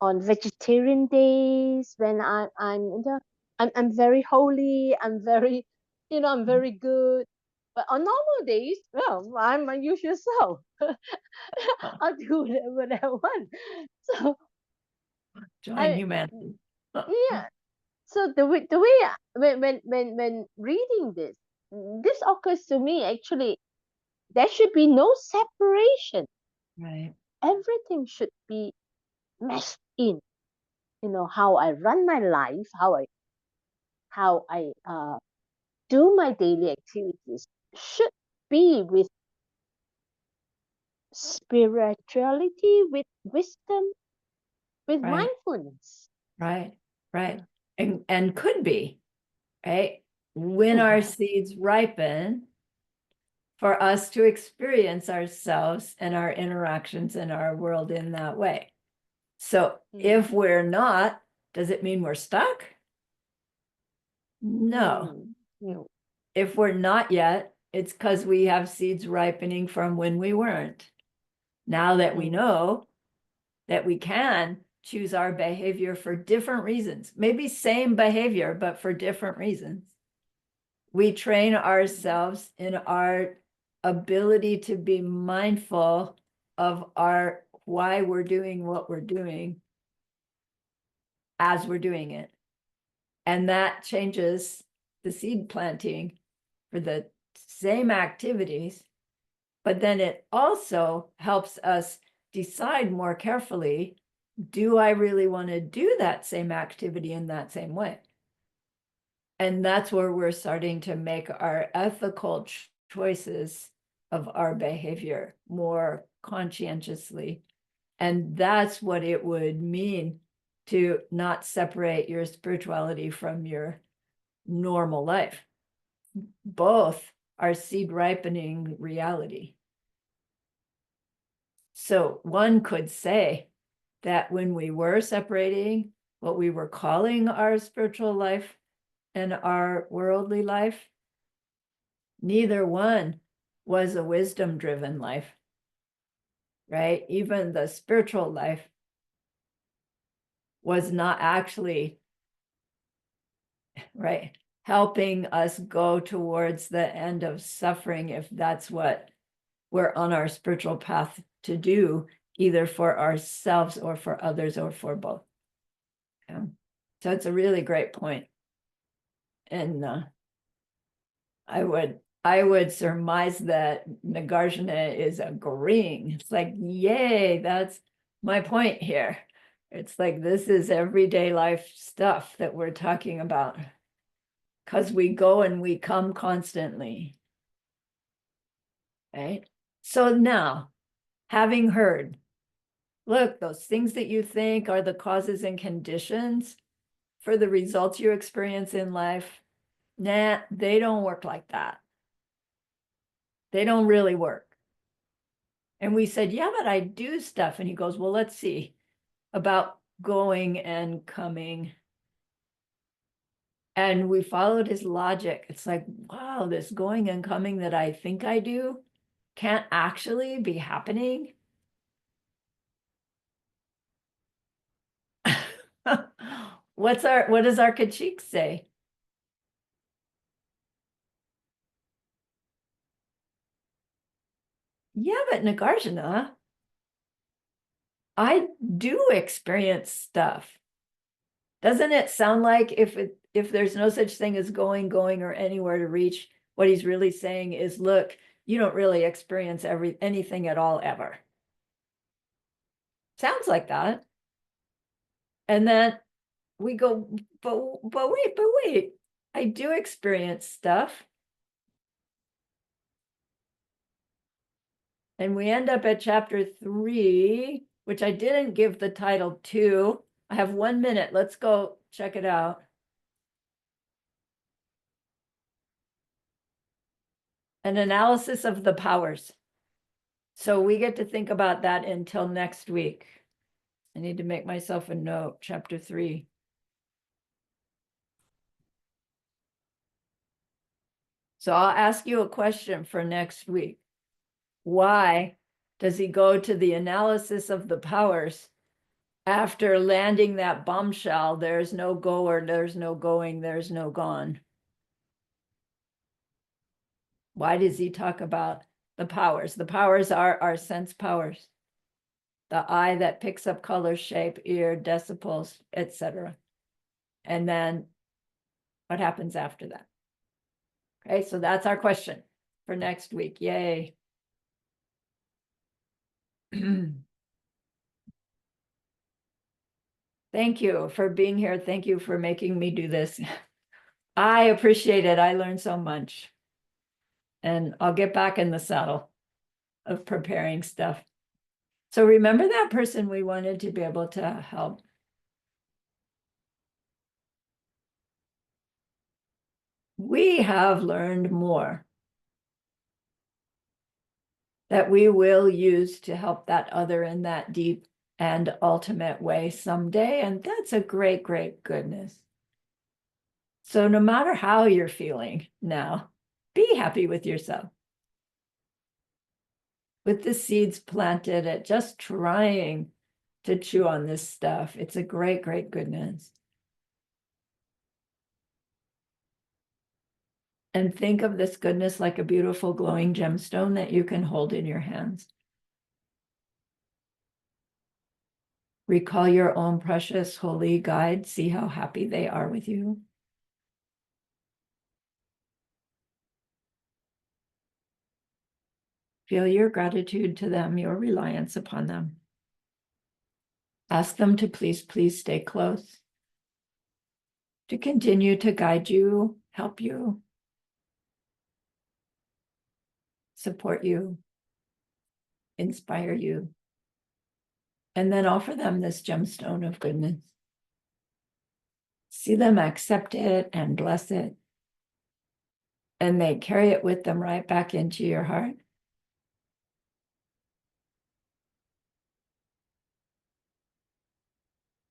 on vegetarian days, when I'm very holy, I'm very, I'm very good. But on normal days, well, I'm my usual self. I'll do whatever I want. So Join humanity. yeah. So the way when reading this occurs to me, actually there should be no separation. Right. Everything should be meshed in. How I run my life, how I do my daily activities should be with spirituality, with wisdom, with Right. mindfulness. Right. Right. And could be, right? When our seeds ripen, for us to experience ourselves and our interactions in our world in that way. So if we're not, does it mean we're stuck? No. No. If we're not yet, it's because we have seeds ripening from when we weren't. Now that we know that we can choose our behavior for different reasons, maybe same behavior, but for different reasons. We train ourselves in our ability to be mindful of why we're doing what we're doing as we're doing it. And that changes the seed planting for the same activities, but then it also helps us decide more carefully, do I really want to do that same activity in that same way? And that's where we're starting to make our ethical choices of our behavior more conscientiously. And that's what it would mean to not separate your spirituality from your normal life. Both are seed ripening reality. So one could say that when we were separating what we were calling our spiritual life and our worldly life, neither one was a wisdom-driven life, right? Even the spiritual life was not actually, right, helping us go towards the end of suffering, if that's what we're on our spiritual path to do, either for ourselves or for others or for both. So it's a really great point. And I would surmise that Nagarjuna is agreeing. It's like, yay, that's my point here. It's like, this is everyday life stuff that we're talking about, because we go and we come constantly, right? So now, having heard, look, those things that you think are the causes and conditions for the results you experience in life, nah, they don't work like that. They don't really work. And we said, yeah, but I do stuff. And he goes, well, let's see about going and coming. And we followed his logic. It's like, wow, this going and coming that I think I do can't actually be happening. What does our Kachik say? Yeah, but Nagarjuna, I do experience stuff. Doesn't it sound like if there's no such thing as going, or anywhere to reach, what he's really saying is, look, you don't really experience anything at all ever. Sounds like that. And then we go, but wait, I do experience stuff. And we end up at chapter 3, which I didn't give the title to. I have 1 minute. Let's go check it out. An analysis of the powers. So we get to think about that until next week. I need to make myself a note, chapter 3. So I'll ask you a question for next week. Why does he go to the analysis of the powers after landing that bombshell? There's no goer, there's no going, there's no gone. Why does he talk about the powers? The powers are our sense powers. The eye that picks up color, shape, ear, decibels, etc. And then what happens after that? Okay, so that's our question for next week. Yay. Thank you for being here. Thank you for making me do this. I appreciate it. I learned so much. And I'll get back in the saddle of preparing stuff. So remember that person we wanted to be able to help. We have learned more that we will use to help that other in that deep and ultimate way someday. And that's a great, great goodness. So no matter how you're feeling now, be happy with yourself. With the seeds planted at just trying to chew on this stuff. It's a great, great goodness. And think of this goodness like a beautiful glowing gemstone that you can hold in your hands. Recall your own precious holy guide. See how happy they are with you. Feel your gratitude to them, your reliance upon them. Ask them to please stay close, to continue to guide you, help you, support you, inspire you, and then offer them this gemstone of goodness. See them accept it and bless it, and they carry it with them right back into your heart.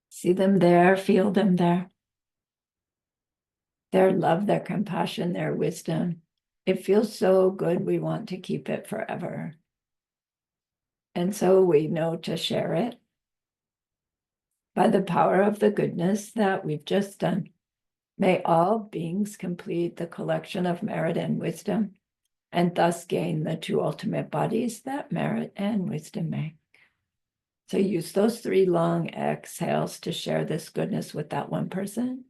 See them there, feel them there. Their love, their compassion, their wisdom. It feels so good. We want to keep it forever. And so we know to share it by the power of the goodness that we've just done. May all beings complete the collection of merit and wisdom, and thus gain the two ultimate bodies that merit and wisdom make. So use those 3 long exhales to share this goodness with that one person.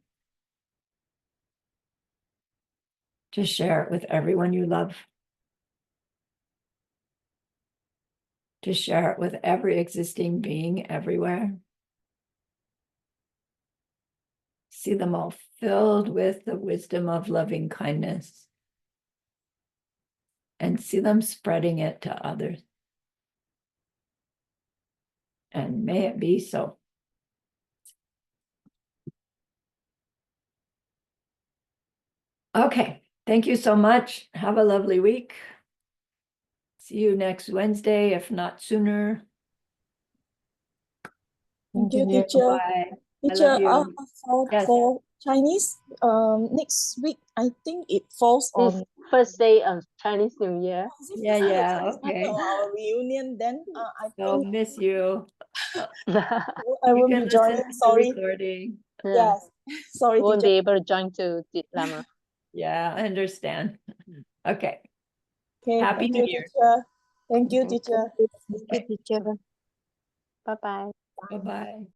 To share it with everyone you love. To share it with every existing being everywhere. See them all filled with the wisdom of loving kindness. And see them spreading it to others. And may it be so. Okay, thank you so much. Have a lovely week. See you next Wednesday, if not sooner. Thank you, dear. teacher. Bye. I Teacher, love you. Yes. for Chinese, next week, I think it falls This on first day of Chinese New Year. Yeah, Chinese okay. New Year, our reunion. Then I So think miss you. I You won't can be listen joining. to the Sorry. recording. Yeah, Yes. Sorry, won't teacher. be able to join to Lama. Yeah, I understand. Okay. Okay. Happy Thank New you, Year. teacher. Thank you, Thank teacher. Thank you, teacher. Bye bye. Bye-bye.